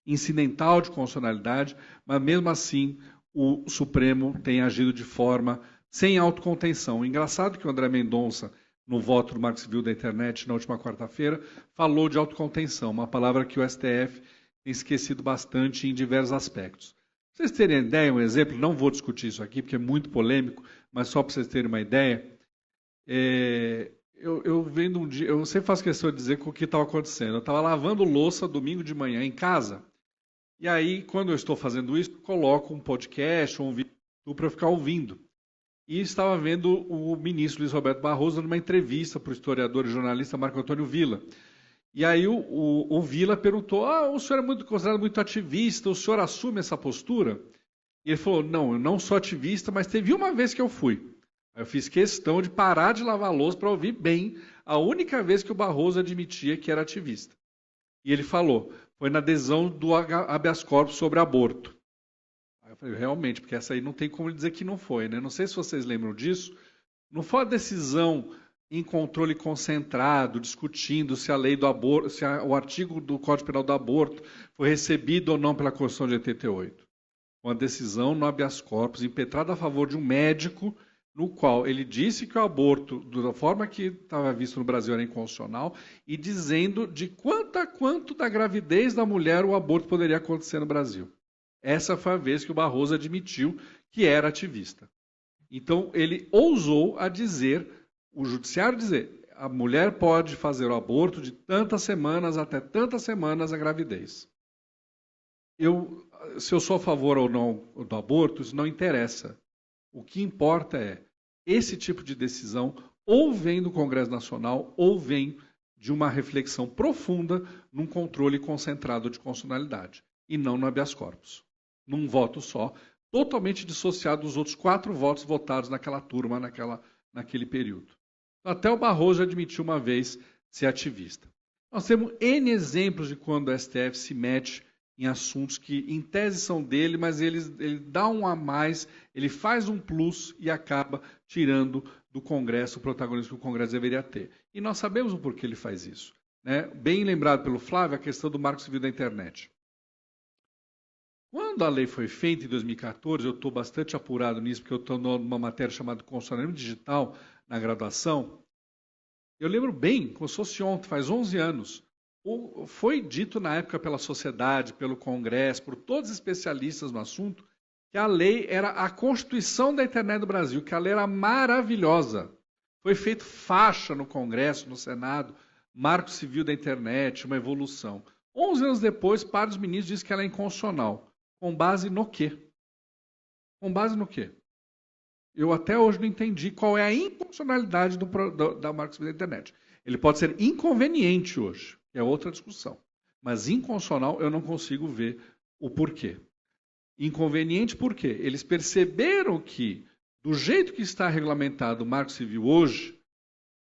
incidental de constitucionalidade, mas mesmo assim o Supremo tem agido de forma sem autocontenção. Engraçado que o André Mendonça, no voto do Marco Civil da Internet na última quarta-feira, falou de autocontenção, uma palavra que o STF tem esquecido bastante em diversos aspectos. Para vocês terem ideia, um exemplo, não vou discutir isso aqui porque é muito polêmico, mas só para vocês terem uma ideia, eu vendo um dia, eu sempre faço questão de dizer o que estava acontecendo. Eu estava lavando louça domingo de manhã em casa, e aí, quando eu estou fazendo isso, coloco um podcast ou um vídeo para eu ficar ouvindo. E estava vendo o ministro Luiz Roberto Barroso numa entrevista para o historiador e jornalista Marco Antônio Villa. E aí o Villa perguntou: o senhor é considerado muito ativista, o senhor assume essa postura? E ele falou: não, eu não sou ativista, mas teve uma vez que eu fui. Aí eu fiz questão de parar de lavar louça para ouvir bem a única vez que o Barroso admitia que era ativista. E ele falou: foi na adesão do habeas corpus sobre aborto. Aí eu falei: realmente, porque essa aí não tem como dizer que não foi, né? Não sei se vocês lembram disso. Não foi a decisão em controle concentrado, discutindo se a lei do aborto, se o artigo do Código Penal do aborto foi recebido ou não pela Constituição de 88. Uma decisão no habeas corpus impetrada a favor de um médico, no qual ele disse que o aborto, da forma que estava visto no Brasil, era inconstitucional, e dizendo de quanto a quanto da gravidez da mulher o aborto poderia acontecer no Brasil. Essa foi a vez que o Barroso admitiu que era ativista. Então, ele ousou a dizer, o judiciário dizer, a mulher pode fazer o aborto de tantas semanas até tantas semanas a gravidez. Se eu sou a favor ou não do aborto, isso não interessa. O que importa é, esse tipo de decisão ou vem do Congresso Nacional ou vem de uma reflexão profunda num controle concentrado de constitucionalidade, e não no habeas corpus. Num voto só, totalmente dissociado dos outros 4 votos votados naquela turma, naquele período. Até o Barroso admitiu uma vez ser ativista. Nós temos N exemplos de quando o STF se mete em assuntos que, em tese, são dele, mas ele dá um a mais, ele faz um plus e acaba tirando do Congresso o protagonismo que o Congresso deveria ter. E nós sabemos o porquê ele faz isso. Né? Bem lembrado pelo Flávio, a questão do Marco Civil da Internet. Quando a lei foi feita em 2014, eu estou bastante apurado nisso, porque eu estou numa matéria chamada Constitucionalismo Digital na graduação. Eu lembro bem, como se fosse ontem, faz 11 anos, foi dito na época pela sociedade, pelo Congresso, por todos os especialistas no assunto, que a lei era a Constituição da Internet do Brasil, que a lei era maravilhosa. Foi feito faixa no Congresso, no Senado, Marco Civil da Internet, uma evolução. 11 anos depois, para os ministros, diz que ela é inconstitucional. Com base no quê? Com base no quê? Eu até hoje não entendi qual é a inconstitucionalidade da Marco Civil da Internet. Ele pode ser inconveniente hoje, que é outra discussão. Mas inconstitucional eu não consigo ver o porquê. Inconveniente por quê? Eles perceberam que, do jeito que está regulamentado o Marco Civil hoje,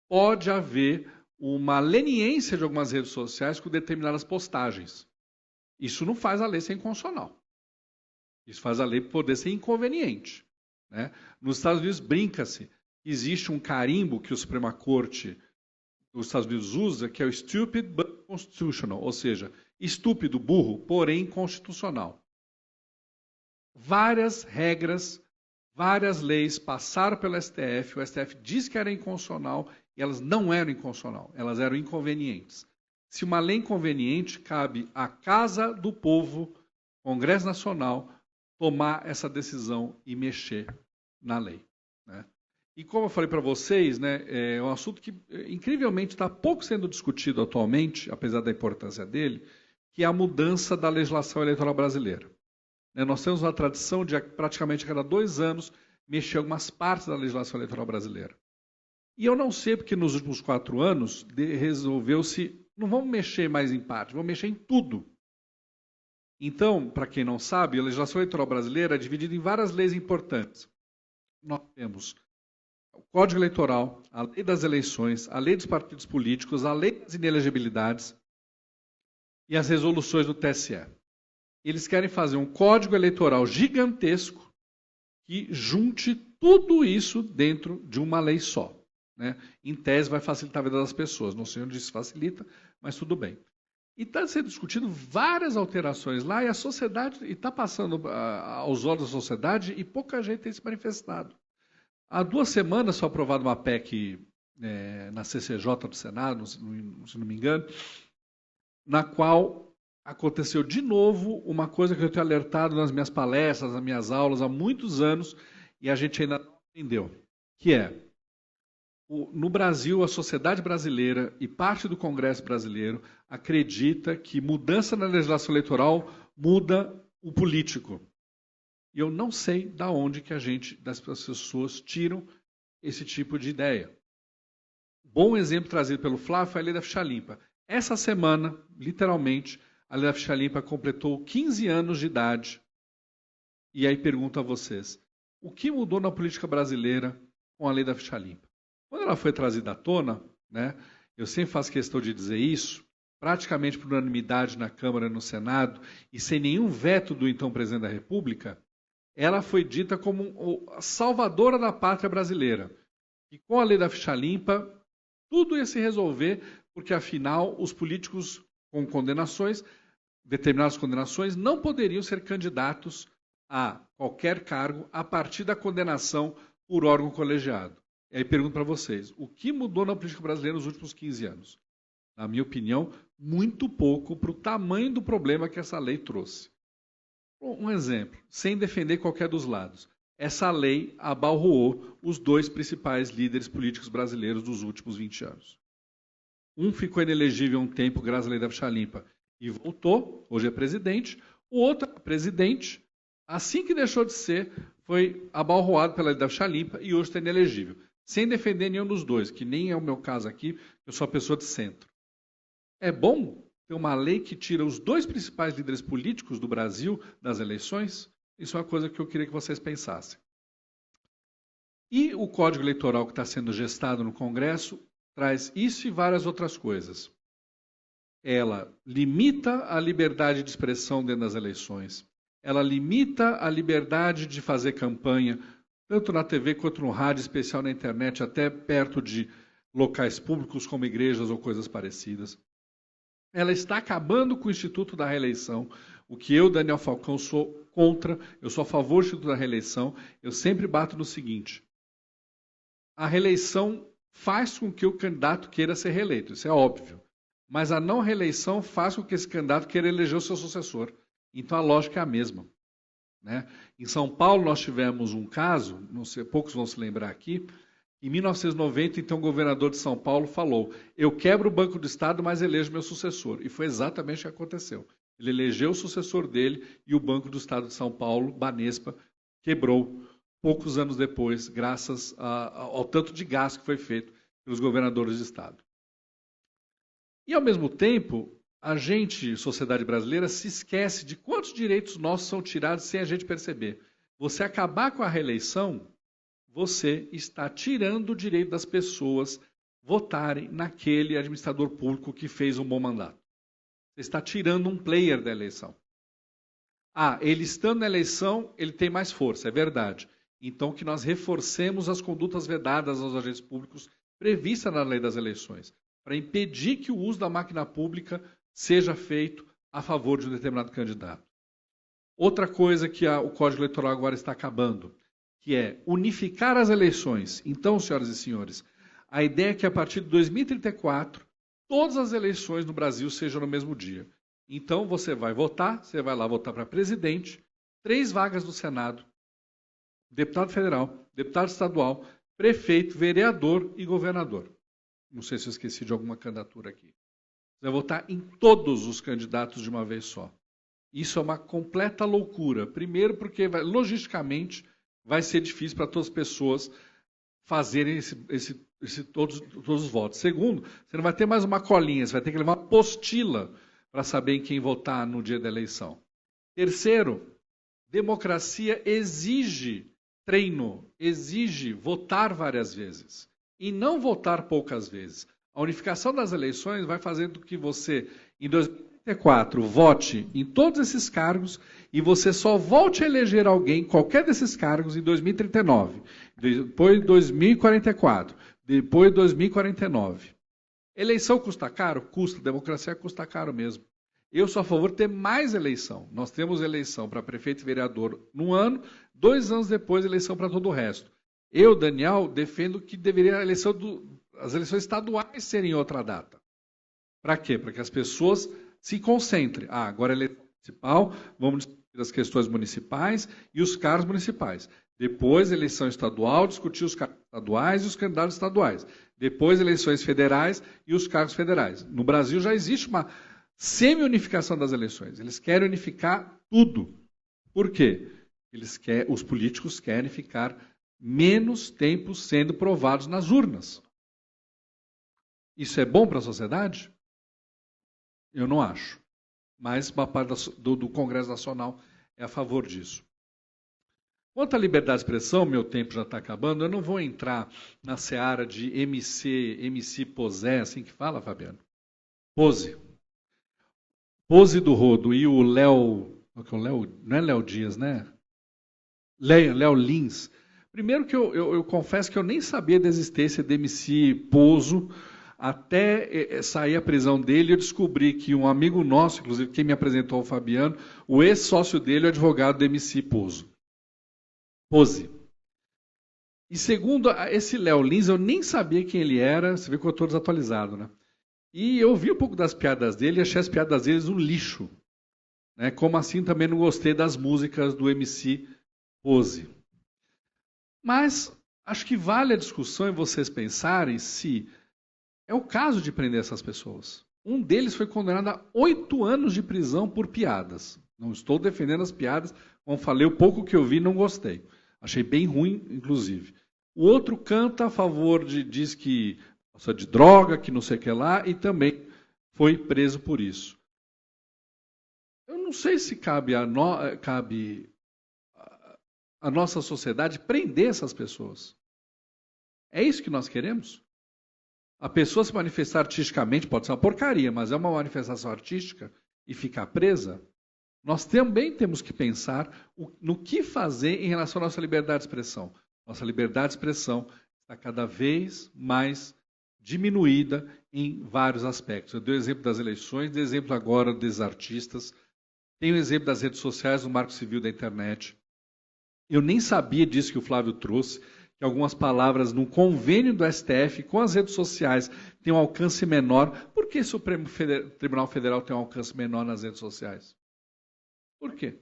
pode haver uma leniência de algumas redes sociais com determinadas postagens. Isso não faz a lei ser inconstitucional. Isso faz a lei poder ser inconveniente. Né? Nos Estados Unidos brinca-se que existe um carimbo que a Suprema Corte dos Estados Unidos usa, que é o stupid but constitutional, ou seja, estúpido, burro, porém constitucional. Várias regras, várias leis passaram pelo STF, o STF disse que era inconstitucional e elas não eram inconstitucional, elas eram inconvenientes. Se uma lei inconveniente, cabe à Casa do Povo, Congresso Nacional, tomar essa decisão e mexer na lei. Né? E como eu falei para vocês, né, é um assunto que, incrivelmente, está pouco sendo discutido atualmente, apesar da importância dele, que é a mudança da legislação eleitoral brasileira. Nós temos uma tradição de, praticamente a cada 2 anos, mexer algumas partes da legislação eleitoral brasileira. E eu não sei porque nos últimos 4 anos resolveu-se, não vamos mexer mais em parte, vamos mexer em tudo. Então, para quem não sabe, a legislação eleitoral brasileira é dividida em várias leis importantes. Nós temos o Código Eleitoral, a Lei das Eleições, a Lei dos Partidos Políticos, a Lei das Inelegibilidades e as resoluções do TSE. Eles querem fazer um código eleitoral gigantesco que junte tudo isso dentro de uma lei só. Em tese, vai facilitar a vida das pessoas. Não sei onde isso facilita, mas tudo bem. E está sendo discutido várias alterações lá, e a sociedade está passando aos olhos da sociedade e pouca gente tem se manifestado. Há 2 semanas foi aprovada uma PEC na CCJ do Senado, se não me engano, na qual aconteceu de novo uma coisa que eu tenho alertado nas minhas palestras, nas minhas aulas há muitos anos, e a gente ainda não entendeu, que é, no Brasil, a sociedade brasileira e parte do Congresso brasileiro acredita que mudança na legislação eleitoral muda o político. E eu não sei de onde que das pessoas tiram esse tipo de ideia. Bom exemplo trazido pelo Flávio foi a Lei da Ficha Limpa. Essa semana, literalmente, a Lei da Ficha Limpa completou 15 anos de idade. E aí pergunto a vocês, o que mudou na política brasileira com a Lei da Ficha Limpa? Quando ela foi trazida à tona, eu sempre faço questão de dizer isso, praticamente por unanimidade na Câmara e no Senado, e sem nenhum veto do então presidente da República, ela foi dita como a salvadora da pátria brasileira. E com a Lei da Ficha Limpa, tudo ia se resolver, porque afinal os políticos com condenações, determinadas condenações, não poderiam ser candidatos a qualquer cargo a partir da condenação por órgão colegiado. E aí pergunto para vocês, o que mudou na política brasileira nos últimos 15 anos? Na minha opinião, muito pouco para o tamanho do problema que essa lei trouxe. Um exemplo, sem defender qualquer dos lados. Essa lei abalroou os 2 principais líderes políticos brasileiros dos últimos 20 anos. Um ficou inelegível um tempo graças à Lei da Ficha Limpa e voltou, hoje é presidente. O outro é presidente, assim que deixou de ser, foi abalroado pela Lei da Ficha Limpa e hoje está inelegível. Sem defender nenhum dos 2, que nem é o meu caso aqui, eu sou uma pessoa de centro. É bom ter uma lei que tira os 2 principais líderes políticos do Brasil das eleições? Isso é uma coisa que eu queria que vocês pensassem. E o Código Eleitoral que está sendo gestado no Congresso traz isso e várias outras coisas. Ela limita a liberdade de expressão dentro das eleições. Ela limita a liberdade de fazer campanha, tanto na TV quanto no rádio, especial na internet, até perto de locais públicos como igrejas ou coisas parecidas. Ela está acabando com o Instituto da Reeleição, o que eu, Daniel Falcão, sou contra, eu sou a favor do Instituto da Reeleição. Eu sempre bato no seguinte, a reeleição faz com que o candidato queira ser reeleito, isso é óbvio. Mas a não reeleição faz com que esse candidato queira eleger o seu sucessor. Então a lógica é a mesma. Em São Paulo nós tivemos um caso, não sei, poucos vão se lembrar aqui, em 1990, então o governador de São Paulo falou, eu quebro o Banco do Estado, mas elejo meu sucessor. E foi exatamente o que aconteceu. Ele elegeu o sucessor dele e o Banco do Estado de São Paulo, Banespa, quebrou poucos anos depois, graças ao tanto de gasto que foi feito pelos governadores de Estado. E, ao mesmo tempo, a gente, sociedade brasileira, se esquece de quantos direitos nossos são tirados sem a gente perceber. Você acabar com a reeleição, você está tirando o direito das pessoas votarem naquele administrador público que fez um bom mandato. Você está tirando um player da eleição. Ele estando na eleição, ele tem mais força, é verdade. Então, que nós reforcemos as condutas vedadas aos agentes públicos previstas na lei das eleições, para impedir que o uso da máquina pública seja feito a favor de um determinado candidato. Outra coisa que o Código Eleitoral agora está acabando, que é unificar as eleições. Então, senhoras e senhores, a ideia é que a partir de 2034, todas as eleições no Brasil sejam no mesmo dia. Então, você vai votar, você vai lá votar para presidente, 3 vagas do Senado, deputado federal, deputado estadual, prefeito, vereador e governador. Não sei se eu esqueci de alguma candidatura aqui. Você vai votar em todos os candidatos de uma vez só. Isso é uma completa loucura. Primeiro, porque logisticamente vai ser difícil para todas as pessoas fazerem todos os votos. Segundo, você não vai ter mais uma colinha, você vai ter que levar uma apostila para saber em quem votar no dia da eleição. Terceiro, democracia exige treino, exige votar várias vezes e não votar poucas vezes. A unificação das eleições vai fazendo com que você, em 2034, vote em todos esses cargos e você só volte a eleger alguém, qualquer desses cargos, em 2039, depois 2044, depois 2049. Eleição custa caro? Custa. Democracia custa caro mesmo. Eu sou a favor de ter mais eleição. Nós temos eleição para prefeito e vereador no ano, 2 anos depois eleição para todo o resto. Eu, Daniel, defendo que deveria as eleições estaduais serem em outra data. Para quê? Para que as pessoas se concentrem. Agora é eleição municipal, vamos discutir as questões municipais e os cargos municipais. Depois, eleição estadual, discutir os cargos estaduais e os candidatos estaduais. Depois, eleições federais e os cargos federais. No Brasil já existe uma semi-unificação das eleições. Eles querem unificar tudo. Por quê? Os políticos querem ficar menos tempo sendo provados nas urnas. Isso é bom para a sociedade? Eu não acho. Mas uma parte do Congresso Nacional é a favor disso. Quanto à liberdade de expressão, meu tempo já está acabando, eu não vou entrar na seara de MC Posé, assim que fala, Fabiano? Pose do Rodo e o Léo, não é Léo Dias, né? Léo Lins. Primeiro que eu confesso que eu nem sabia da existência de MC Pozo, até sair a prisão dele, eu descobri que um amigo nosso, inclusive quem me apresentou o Fabiano, o ex-sócio dele é o advogado do MC Pose. E segundo, esse Léo Lins, eu nem sabia quem ele era, você vê que eu estou desatualizado, né? E eu vi um pouco das piadas dele e achei as piadas deles um lixo. Né? Como assim também não gostei das músicas do MC Pose. Mas acho que vale a discussão em vocês pensarem se é o caso de prender essas pessoas. Um deles foi condenado a 8 anos de prisão por piadas. Não estou defendendo as piadas, como falei, o pouco que eu vi não gostei. Achei bem ruim, inclusive. O outro canta a favor diz que gosta de droga, que não sei o que lá, e também foi preso por isso. Eu não sei se cabe a nossa sociedade prender essas pessoas. É isso que nós queremos? A pessoa se manifestar artisticamente pode ser uma porcaria, mas é uma manifestação artística e ficar presa? Nós também temos que pensar no que fazer em relação à nossa liberdade de expressão. Nossa liberdade de expressão está cada vez mais diminuída em vários aspectos. Eu dei o exemplo das eleições, dei o exemplo agora dos artistas, tenho o exemplo das redes sociais, do Marco Civil da internet. Eu nem sabia disso que o Flávio trouxe, que algumas palavras no convênio do STF com as redes sociais têm um alcance menor. Por que o Supremo Tribunal Federal tem um alcance menor nas redes sociais? Por quê?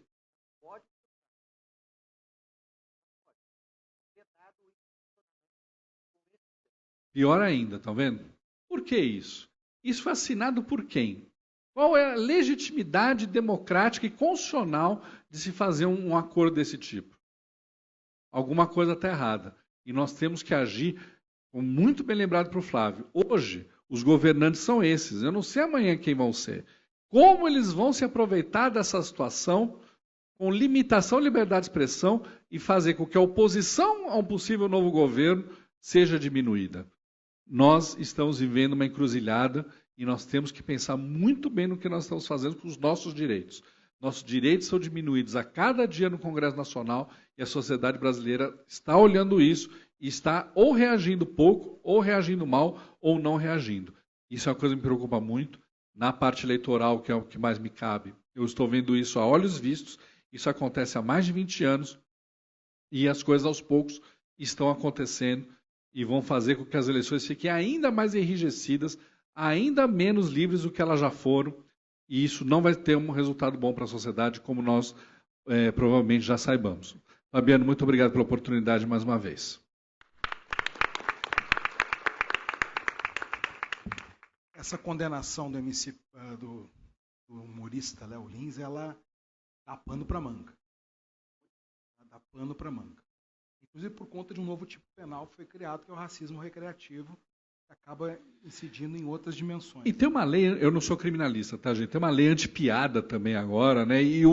Pior ainda, estão vendo? Por que isso? Isso foi assinado por quem? Qual é a legitimidade democrática e constitucional de se fazer um acordo desse tipo? Alguma coisa está errada. E nós temos que agir, como muito bem lembrado para o Flávio. Hoje, os governantes são esses. Eu não sei amanhã quem vão ser. Como eles vão se aproveitar dessa situação com limitação à liberdade de expressão e fazer com que a oposição a um possível novo governo seja diminuída. Nós estamos vivendo uma encruzilhada e nós temos que pensar muito bem no que nós estamos fazendo com os nossos direitos. Nossos direitos são diminuídos a cada dia no Congresso Nacional e a sociedade brasileira está olhando isso e está ou reagindo pouco, ou reagindo mal, ou não reagindo. Isso é uma coisa que me preocupa muito. Na parte eleitoral, que é o que mais me cabe, eu estou vendo isso a olhos vistos. Isso acontece há mais de 20 anos e as coisas aos poucos estão acontecendo e vão fazer com que as eleições fiquem ainda mais enrijecidas, ainda menos livres do que elas já foram. E isso não vai ter um resultado bom para a sociedade, como nós provavelmente já saibamos. Fabiano, muito obrigado pela oportunidade mais uma vez. essa condenação do MC, do humorista Léo Lins, ela dá pano para manga. Dá pano para manga. Inclusive por conta de um novo tipo penal que foi criado, que é o racismo recreativo, que acaba incidindo em outras dimensões. E tem uma lei, eu não sou criminalista, tá, gente? Tem uma lei anti-piada também agora, né? E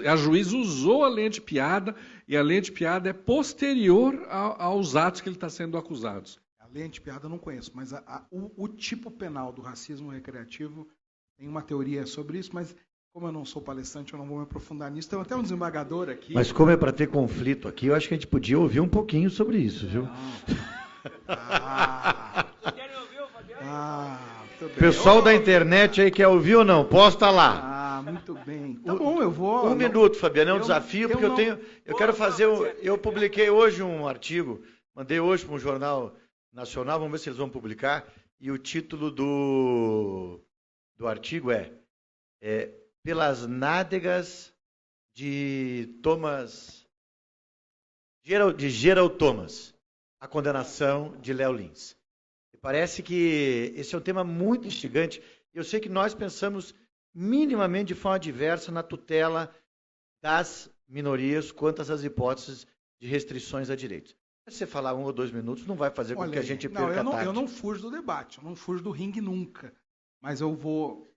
a juiz usou a lei anti-piada, e a lei anti-piada é posterior aos atos que ele está sendo acusado. A lei anti-piada eu não conheço, mas o tipo penal do racismo recreativo tem uma teoria sobre isso, mas como eu não sou palestrante, eu não vou me aprofundar nisso. Tem até um desembargador aqui. Mas como é para ter conflito aqui, eu acho que a gente podia ouvir um pouquinho sobre isso, viu? Pessoal da internet aí quer ouvir ou não? Posta lá. Muito bem. Tá bom, eu vou. Um minuto, Fabiano, é um desafio, porque eu quero fazer. Eu publiquei hoje um artigo, mandei hoje para um jornal nacional, vamos ver se eles vão publicar, e o título do artigo é Pelas Nádegas de Gerald Thomas, a condenação de Léo Lins. Parece que esse é um tema muito instigante. Eu sei que nós pensamos minimamente de forma diversa na tutela das minorias quanto às hipóteses de restrições a direitos. Se você falar 1 ou 2 minutos, não vai fazer com que a gente perca a tarde. Eu não fujo do debate, eu não fujo do ringue nunca. Mas eu vou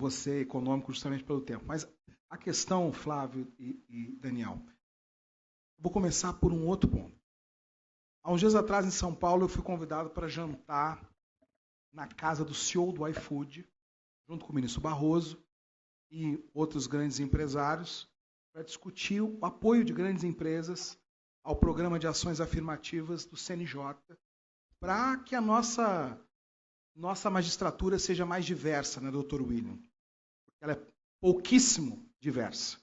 ser econômico justamente pelo tempo. Mas a questão, Flávio e Daniel, vou começar por um outro ponto. Há uns dias atrás, em São Paulo, eu fui convidado para jantar na casa do CEO do iFood, junto com o ministro Barroso e outros grandes empresários, para discutir o apoio de grandes empresas ao programa de ações afirmativas do CNJ, para que a nossa magistratura seja mais diversa, né, doutor William? Ela é pouquíssimo diversa.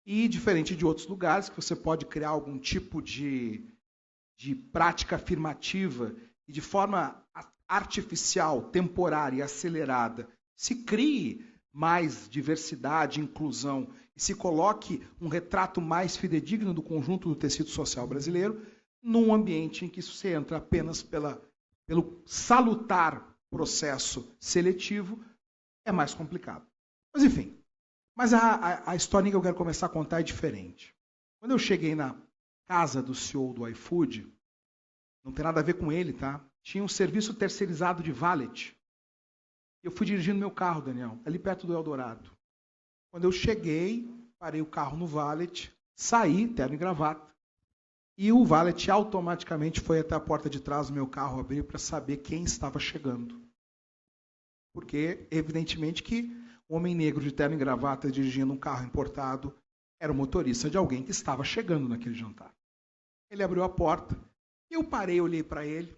E, diferente de outros lugares, que você pode criar algum tipo de prática afirmativa e de forma artificial, temporária e acelerada, se crie mais diversidade, inclusão e se coloque um retrato mais fidedigno do conjunto do tecido social brasileiro, num ambiente em que isso se entra apenas pelo salutar processo seletivo, é mais complicado. Mas, enfim, a historinha que eu quero começar a contar é diferente. Quando eu cheguei na casa do CEO do iFood, não tem nada a ver com ele, tá? Tinha um serviço terceirizado de valet. Eu fui dirigindo meu carro, Daniel, ali perto do Eldorado. Quando eu cheguei, parei o carro no valet, saí, terno e gravata, e o valet automaticamente foi até a porta de trás do meu carro abrir para saber quem estava chegando. Porque, evidentemente, que um homem negro de terno e gravata dirigindo um carro importado era o motorista de alguém que estava chegando naquele jantar. Ele abriu a porta, eu parei, olhei para ele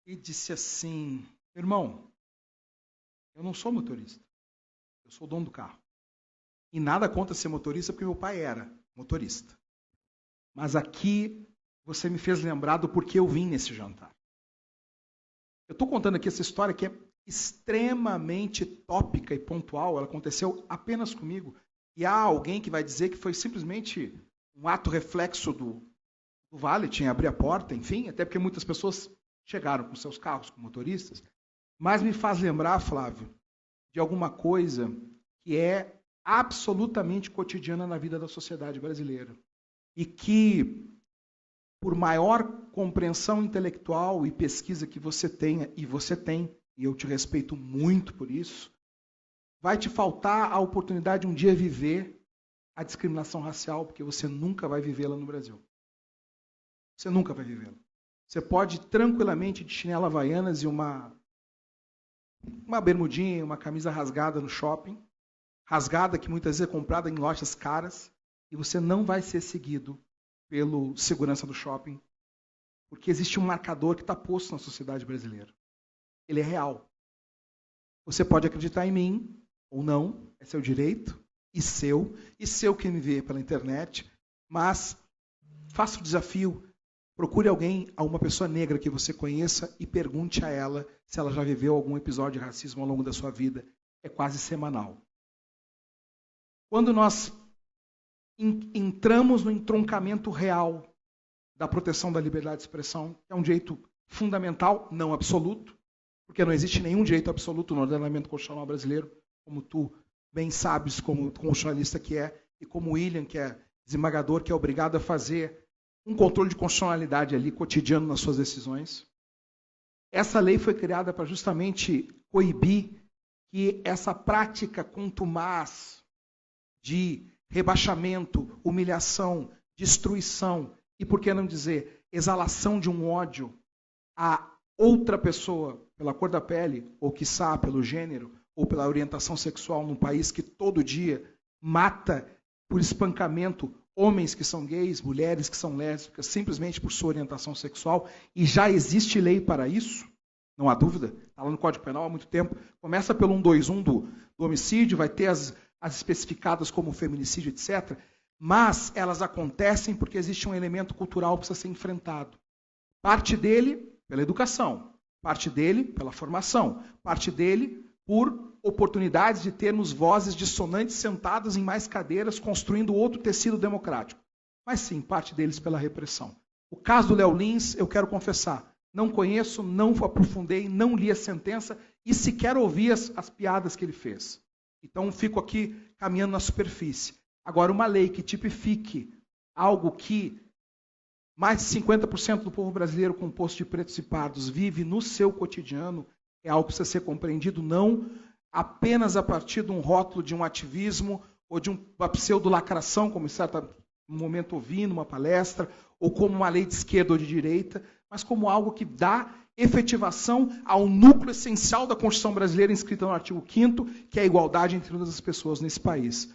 e disse assim: irmão, eu não sou motorista, eu sou o dono do carro. E nada contra ser motorista, porque meu pai era motorista. Mas aqui você me fez lembrar do porquê eu vim nesse jantar. Eu estou contando aqui essa história que é extremamente tópica e pontual, ela aconteceu apenas comigo. E há alguém que vai dizer que foi simplesmente um ato reflexo do valet em abrir a porta, enfim, até porque muitas pessoas chegaram com seus carros, com motoristas, mas me faz lembrar, Flávio, de alguma coisa que é absolutamente cotidiana na vida da sociedade brasileira. E que, por maior compreensão intelectual e pesquisa que você tenha, e você tem, e eu te respeito muito por isso, vai te faltar a oportunidade de um dia viver a discriminação racial, porque você nunca vai vivê-la no Brasil. Você nunca vai vivê-la. Você pode tranquilamente de chinela havaianas e uma bermudinha, uma camisa rasgada no shopping, rasgada que muitas vezes é comprada em lojas caras, e você não vai ser seguido pelo segurança do shopping, porque existe um marcador que está posto na sociedade brasileira. Ele é real. Você pode acreditar em mim ou não, é seu direito, e seu quem me vê pela internet, mas faça o desafio, procure uma pessoa negra que você conheça e pergunte a ela se ela já viveu algum episódio de racismo ao longo da sua vida. É quase semanal. Quando nós entramos no entroncamento real da proteção da liberdade de expressão, que é um direito fundamental, não absoluto, Porque não existe nenhum direito absoluto no ordenamento constitucional brasileiro, como tu bem sabes, como constitucionalista que é, e como o William, que é desembargador, que é obrigado a fazer um controle de constitucionalidade ali, cotidiano, nas suas decisões. Essa lei foi criada para justamente coibir que essa prática contumaz de rebaixamento, humilhação, destruição e, por que não dizer, exalação de um ódio a outra pessoa pela cor da pele, ou quiçá pelo gênero, ou pela orientação sexual num país que todo dia mata por espancamento homens que são gays, mulheres que são lésbicas, simplesmente por sua orientação sexual, e já existe lei para isso, não há dúvida, está lá no Código Penal há muito tempo. Começa pelo 121 do homicídio, vai ter as especificadas como feminicídio, etc., mas elas acontecem porque existe um elemento cultural que precisa ser enfrentado. Parte dele pela educação, parte dele pela formação, parte dele por oportunidades de termos vozes dissonantes sentadas em mais cadeiras, construindo outro tecido democrático. Mas sim, parte deles pela repressão. O caso do Léo Lins, eu quero confessar, não conheço, não aprofundei, não li a sentença e sequer ouvi as piadas que ele fez. Então, fico aqui caminhando na superfície. Agora, uma lei que tipifique algo que mais de 50% do povo brasileiro composto de pretos e pardos vive no seu cotidiano é algo que precisa ser compreendido não apenas a partir de um rótulo de um ativismo ou de uma pseudo-lacração, como em certo momento ouvi numa palestra, ou como uma lei de esquerda ou de direita, mas como algo que dá efetivação ao núcleo essencial da Constituição brasileira inscrita no artigo 5º, que é a igualdade entre todas as pessoas nesse país.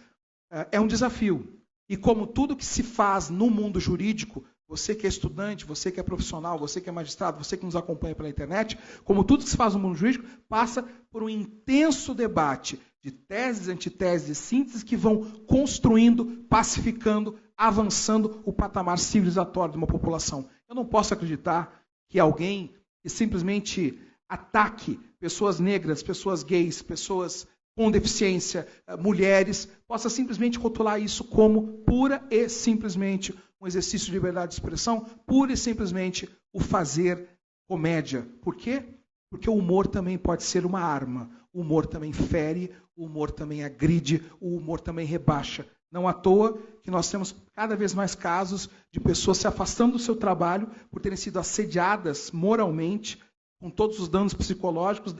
É um desafio. E como tudo que se faz no mundo jurídico, você que é estudante, você que é profissional, você que é magistrado, você que nos acompanha pela internet, como tudo que se faz no mundo jurídico, passa por um intenso debate de teses, antiteses e sínteses que vão construindo, pacificando, avançando o patamar civilizatório de uma população. Eu não posso acreditar que alguém que simplesmente ataque pessoas negras, pessoas gays, pessoas com deficiência, mulheres, possa simplesmente rotular isso como pura e simplesmente um exercício de liberdade de expressão, pura e simplesmente o fazer comédia. Por quê? Porque o humor também pode ser uma arma. O humor também fere, o humor também agride, o humor também rebaixa. Não à toa que nós temos cada vez mais casos de pessoas se afastando do seu trabalho por terem sido assediadas moralmente, com todos os danos psicológicos,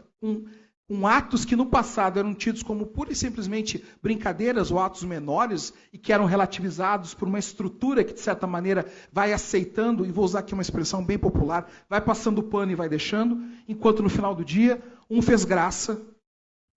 com atos que no passado eram tidos como pura e simplesmente brincadeiras ou atos menores e que eram relativizados por uma estrutura que, de certa maneira, vai aceitando, e vou usar aqui uma expressão bem popular, vai passando o pano e vai deixando, enquanto no final do dia, um fez graça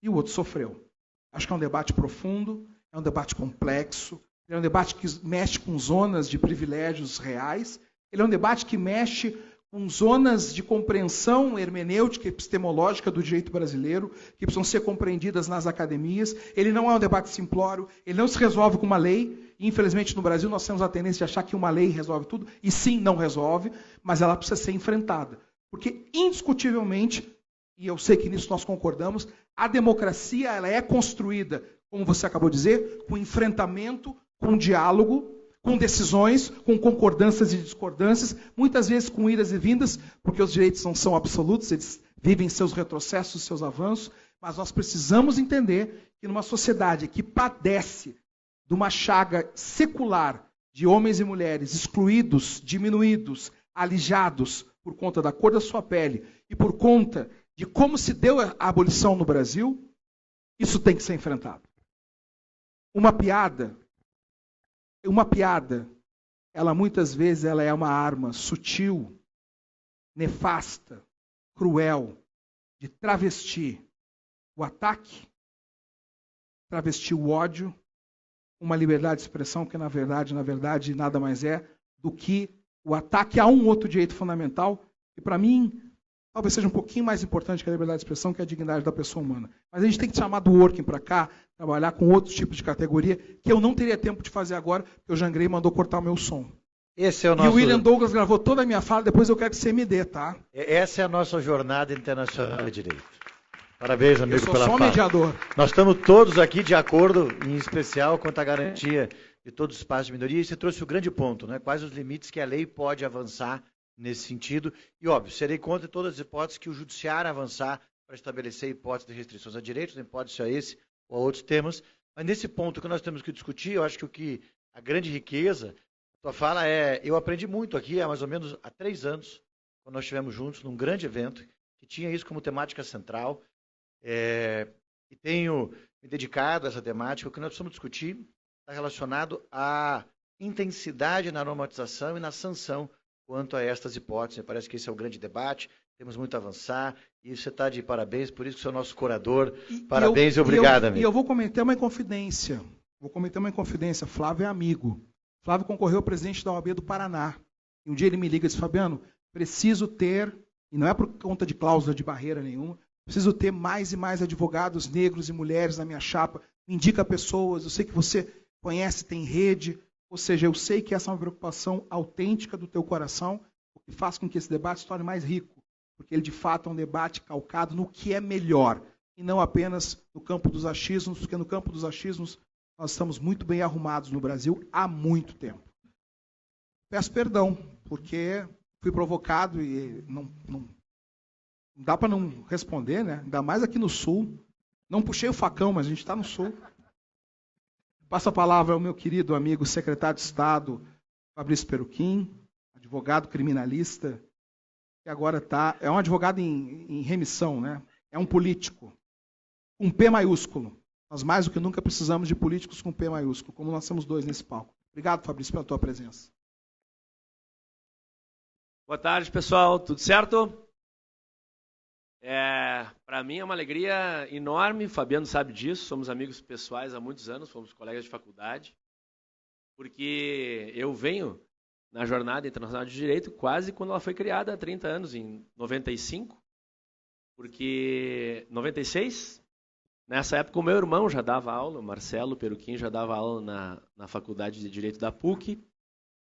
e o outro sofreu. Acho que é um debate profundo, é um debate complexo, é um debate que mexe com zonas de privilégios reais, ele é um debate que mexe com zonas de compreensão hermenêutica e epistemológica do direito brasileiro, que precisam ser compreendidas nas academias. Ele não é um debate simplório, ele não se resolve com uma lei. Infelizmente, no Brasil, nós temos a tendência de achar que uma lei resolve tudo, e sim, não resolve, mas ela precisa ser enfrentada. Porque, indiscutivelmente, e eu sei que nisso nós concordamos, a democracia ela é construída, como você acabou de dizer, com enfrentamento, com diálogo, com decisões, com concordâncias e discordâncias, muitas vezes com idas e vindas, porque os direitos não são absolutos, eles vivem seus retrocessos, seus avanços, mas nós precisamos entender que numa sociedade que padece de uma chaga secular de homens e mulheres excluídos, diminuídos, alijados por conta da cor da sua pele e por conta de como se deu a abolição no Brasil, isso tem que ser enfrentado. Uma piada, ela muitas vezes ela é uma arma sutil, nefasta, cruel, de travestir o ataque, travestir o ódio, uma liberdade de expressão que, na verdade, nada mais é do que o ataque a um outro direito fundamental, que, para mim, talvez seja um pouquinho mais importante que a liberdade de expressão, que é a dignidade da pessoa humana. Mas a gente tem que chamar do working para cá, trabalhar com outros tipos de categoria, que eu não teria tempo de fazer agora, porque o Jangrei mandou cortar o meu som. Esse é o nosso... E o William Douglas gravou toda a minha fala, depois eu quero que você me dê, tá? Essa é a nossa jornada internacional de direito. Parabéns, amigo, pela fala. Eu sou só mediador. Nós estamos todos aqui de acordo, em especial, quanto à garantia de todos os espaços de minoria. E você trouxe o grande ponto, né? Quais os limites que a lei pode avançar nesse sentido. E, óbvio, serei contra todas as hipóteses que o judiciário avançar para estabelecer hipóteses de restrições a direitos, nem pode ser a esse ou a outros temas. Mas nesse ponto que nós temos que discutir, eu acho que a grande riqueza, a tua fala eu aprendi muito aqui há mais ou menos 3 anos, quando nós estivemos juntos num grande evento, que tinha isso como temática central, e tenho me dedicado a essa temática. O que nós precisamos discutir está relacionado à intensidade na normatização e na sanção quanto a estas hipóteses. Me parece que esse é o grande debate, temos muito a avançar, e você está de parabéns, por isso que você é o nosso curador. Parabéns e obrigado, amigo. E eu vou cometer uma inconfidência. Flávio é amigo. Flávio concorreu ao presidente da OAB do Paraná. E um dia ele me liga e diz, Fabiano, preciso ter, e não é por conta de cláusula de barreira nenhuma, preciso ter mais e mais advogados negros e mulheres na minha chapa. Me indica pessoas, eu sei que você conhece, tem rede. Ou seja, eu sei que essa é uma preocupação autêntica do teu coração, o que faz com que esse debate se torne mais rico. Porque ele, de fato, é um debate calcado no que é melhor, e não apenas no campo dos achismos, porque no campo dos achismos nós estamos muito bem arrumados no Brasil há muito tempo. Peço perdão, porque fui provocado e não dá para não responder, né? Ainda mais aqui no Sul. Não puxei o facão, mas a gente está no Sul. Passo a palavra ao meu querido amigo secretário de Estado, Fabrício Peruquim, advogado criminalista, que agora é um advogado em remissão, né? É um político, com P maiúsculo. Nós mais do que nunca precisamos de políticos com P maiúsculo, como nós temos 2 nesse palco. Obrigado, Fabrício, pela tua presença. Boa tarde, pessoal. Tudo certo? Para mim é uma alegria enorme, o Fabiano sabe disso, somos amigos pessoais há muitos anos, fomos colegas de faculdade, porque eu venho na Jornada Internacional de Direito quase quando ela foi criada há 30 anos, em 95, porque 96, nessa época o meu irmão já dava aula, o Marcelo Peruquim já dava aula na Faculdade de Direito da PUC,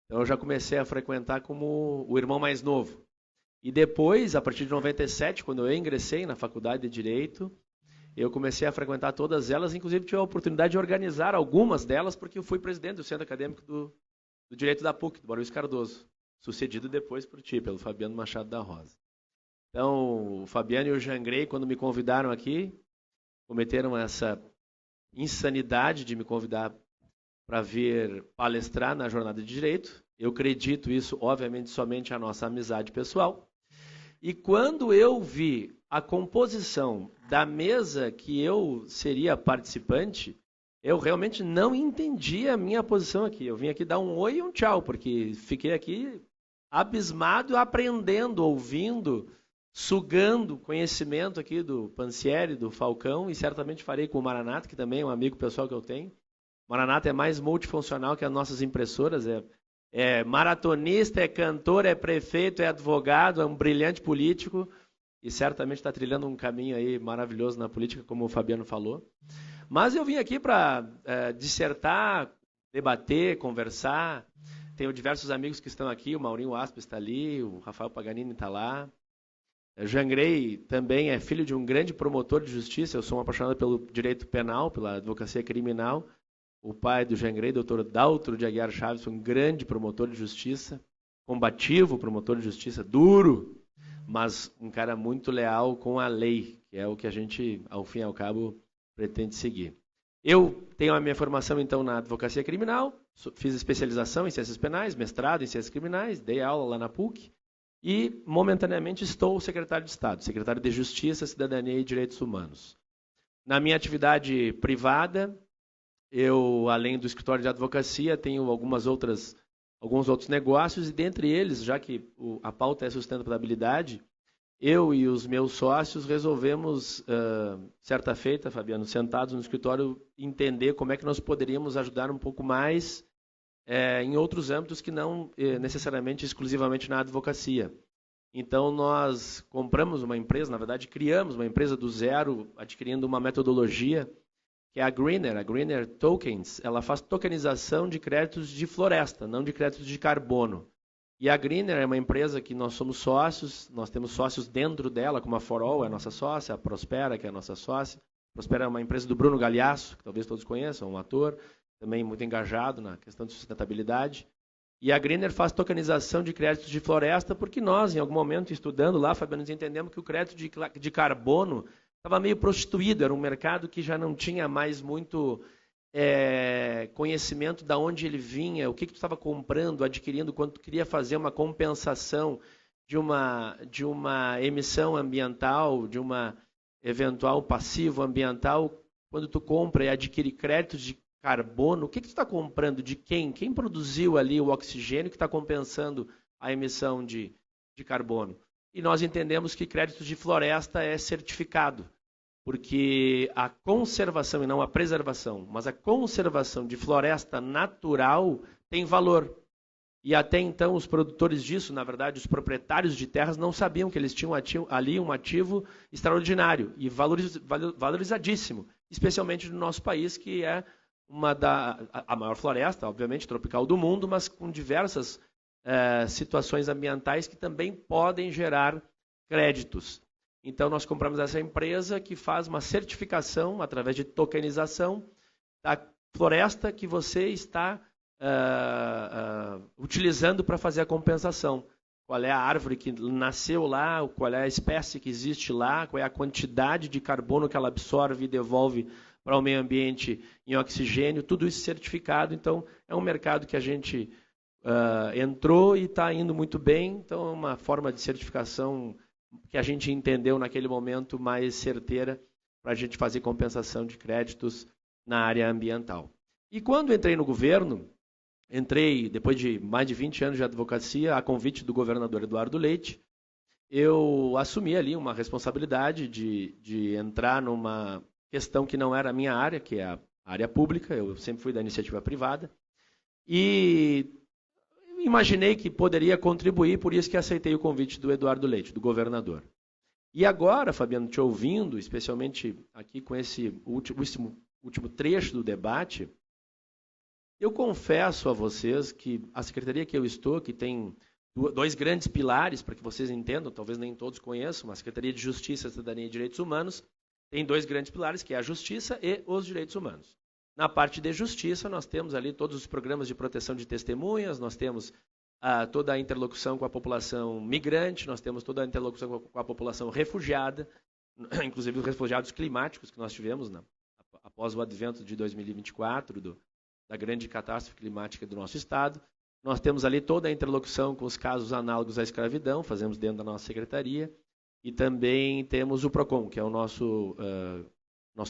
então eu já comecei a frequentar como o irmão mais novo. E depois, a partir de 97, quando eu ingressei na Faculdade de Direito, eu comecei a frequentar todas elas, inclusive tive a oportunidade de organizar algumas delas, porque eu fui presidente do Centro Acadêmico do Direito da PUC, do Barão Luiz Cardoso, sucedido depois por ti, pelo Fabiano Machado da Rosa. Então, o Fabiano e o Jangrei, quando me convidaram aqui, cometeram essa insanidade de me convidar para vir palestrar na Jornada de Direito. Eu acredito isso, obviamente, somente à nossa amizade pessoal. E quando eu vi a composição da mesa que eu seria participante, eu realmente não entendi a minha posição aqui. Eu vim aqui dar um oi e um tchau, porque fiquei aqui abismado, aprendendo, ouvindo, sugando conhecimento aqui do Pansieri, do Falcão, e certamente farei com o Maranata, que também é um amigo pessoal que eu tenho. O Maranata é mais multifuncional que as nossas impressoras, é maratonista, é cantor, é prefeito, é advogado, é um brilhante político e certamente está trilhando um caminho aí maravilhoso na política, como o Fabiano falou. Mas eu vim aqui para dissertar, debater, conversar. Tenho diversos amigos que estão aqui, o Maurinho Aspa está ali, o Rafael Paganini está lá. O Jangrei também é filho de um grande promotor de justiça, eu sou um apaixonado pelo direito penal, pela advocacia criminal. O pai do Jangrei, doutor Daltro de Aguiar Chaves, foi um grande promotor de justiça, combativo promotor de justiça, duro, mas um cara muito leal com a lei, que é o que a gente, ao fim e ao cabo, pretende seguir. Eu tenho a minha formação, então, na advocacia criminal, fiz especialização em ciências penais, mestrado em ciências criminais, dei aula lá na PUC, e, momentaneamente, estou secretário de Estado, secretário de Justiça, Cidadania e Direitos Humanos. Na minha atividade privada, eu, além do escritório de advocacia, tenho alguns outros negócios, e dentre eles, já que a pauta é sustentabilidade, eu e os meus sócios resolvemos, certa feita, Fabiano, sentados no escritório, entender como é que nós poderíamos ajudar um pouco mais em outros âmbitos que não necessariamente exclusivamente na advocacia. Então, nós compramos uma empresa, na verdade, criamos uma empresa do zero, adquirindo uma metodologia que é a Greener Tokens. Ela faz tokenização de créditos de floresta, não de créditos de carbono. E a Greener é uma empresa que nós somos sócios, nós temos sócios dentro dela, como a Forol é a nossa sócia, a Prospera, que é a nossa sócia. A Prospera é uma empresa do Bruno Galhaço, que talvez todos conheçam, um ator, também muito engajado na questão de sustentabilidade. E a Greener faz tokenização de créditos de floresta, porque nós, em algum momento, estudando lá, Fabiano, entendemos que o crédito de carbono estava meio prostituído, era um mercado que já não tinha mais muito conhecimento de onde ele vinha, o que tu estava comprando, adquirindo, quando tu queria fazer uma compensação de uma emissão ambiental, de uma eventual passivo ambiental, quando tu compra e adquire créditos de carbono, o que tu está comprando? De quem? Quem produziu ali o oxigênio que está compensando a emissão de carbono? E nós entendemos que créditos de floresta é certificado, porque a conservação, e não a preservação, mas a conservação de floresta natural tem valor. E até então os produtores disso, na verdade, os proprietários de terras não sabiam que eles tinham ali um ativo extraordinário e valorizadíssimo, especialmente no nosso país, que é a maior floresta, obviamente, tropical do mundo, mas com diversas situações ambientais que também podem gerar créditos. Então, nós compramos essa empresa que faz uma certificação, através de tokenização, da floresta que você está utilizando para fazer a compensação. Qual é a árvore que nasceu lá, qual é a espécie que existe lá, qual é a quantidade de carbono que ela absorve e devolve para o meio ambiente em oxigênio, tudo isso certificado. Então, é um mercado que a gente entrou e está indo muito bem. Então, é uma forma de certificação que a gente entendeu naquele momento mais certeira para a gente fazer compensação de créditos na área ambiental. E quando entrei no governo, depois de mais de 20 anos de advocacia, a convite do governador Eduardo Leite, eu assumi ali uma responsabilidade de entrar numa questão que não era a minha área, que é a área pública. Eu sempre fui da iniciativa privada. E imaginei que poderia contribuir, por isso que aceitei o convite do Eduardo Leite, do governador. E agora, Fabiano, te ouvindo, especialmente aqui com esse último trecho do debate, eu confesso a vocês que a secretaria que eu estou, que tem dois grandes pilares, para que vocês entendam, talvez nem todos conheçam, a Secretaria de Justiça, Cidadania e Direitos Humanos tem dois grandes pilares, que é a justiça e os direitos humanos. Na parte de justiça, nós temos ali todos os programas de proteção de testemunhas, nós temos toda a interlocução com a população migrante, nós temos toda a interlocução com a população refugiada, inclusive os refugiados climáticos que nós tivemos após o advento de 2024, da grande catástrofe climática do nosso Estado. Nós temos ali toda a interlocução com os casos análogos à escravidão, fazemos dentro da nossa secretaria, e também temos o PROCON, que é o nosso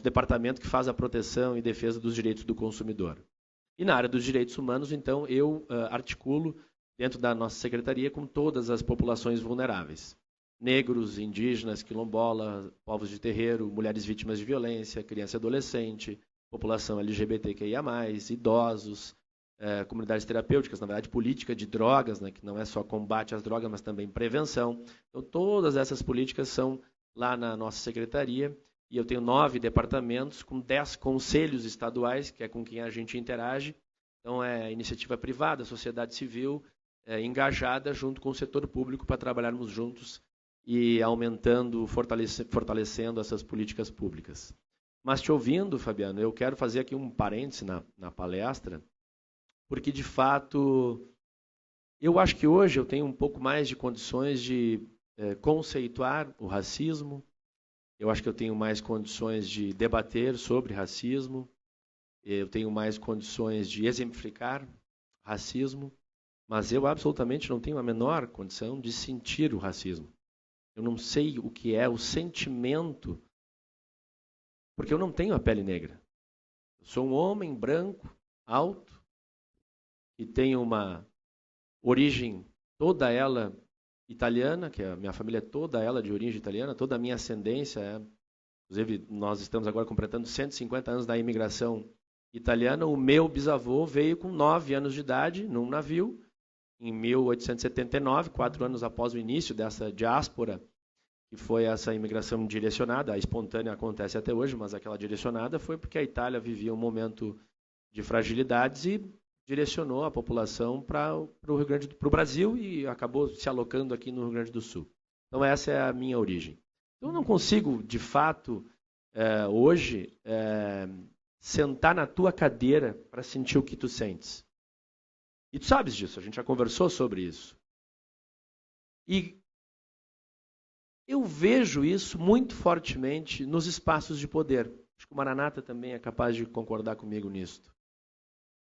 departamento que faz a proteção e defesa dos direitos do consumidor. E na área dos direitos humanos, então, eu articulo dentro da nossa secretaria com todas as populações vulneráveis. Negros, indígenas, quilombolas, povos de terreiro, mulheres vítimas de violência, criança e adolescente, população LGBTQIA+, idosos, comunidades terapêuticas, na verdade, política de drogas, né, que não é só combate às drogas, mas também prevenção. Então, todas essas políticas são lá na nossa secretaria, e eu tenho 9 departamentos com 10 conselhos estaduais, que é com quem a gente interage. Então, é iniciativa privada, sociedade civil, engajada junto com o setor público para trabalharmos juntos e aumentando, fortalecendo essas políticas públicas. Mas te ouvindo, Fabiano, eu quero fazer aqui um parêntese na palestra, porque, de fato, eu acho que hoje eu tenho um pouco mais de condições de conceituar o racismo, eu acho que eu tenho mais condições de debater sobre racismo, eu tenho mais condições de exemplificar racismo, mas eu absolutamente não tenho a menor condição de sentir o racismo. Eu não sei o que é o sentimento, porque eu não tenho a pele negra. Eu sou um homem branco, alto, que tem uma origem toda ela italiana, que a minha família é toda ela de origem italiana, toda a minha ascendência inclusive nós estamos agora completando 150 anos da imigração italiana. O meu bisavô veio com 9 anos de idade num navio, em 1879, 4 anos após o início dessa diáspora, que foi essa imigração direcionada. A espontânea acontece até hoje, mas aquela direcionada foi porque a Itália vivia um momento de fragilidades e direcionou a população para o Brasil e acabou se alocando aqui no Rio Grande do Sul. Então essa é a minha origem. Eu não consigo, de fato, hoje, sentar na tua cadeira para sentir o que tu sentes. E tu sabes disso, a gente já conversou sobre isso. E eu vejo isso muito fortemente nos espaços de poder. Acho que o Maranata também é capaz de concordar comigo nisso.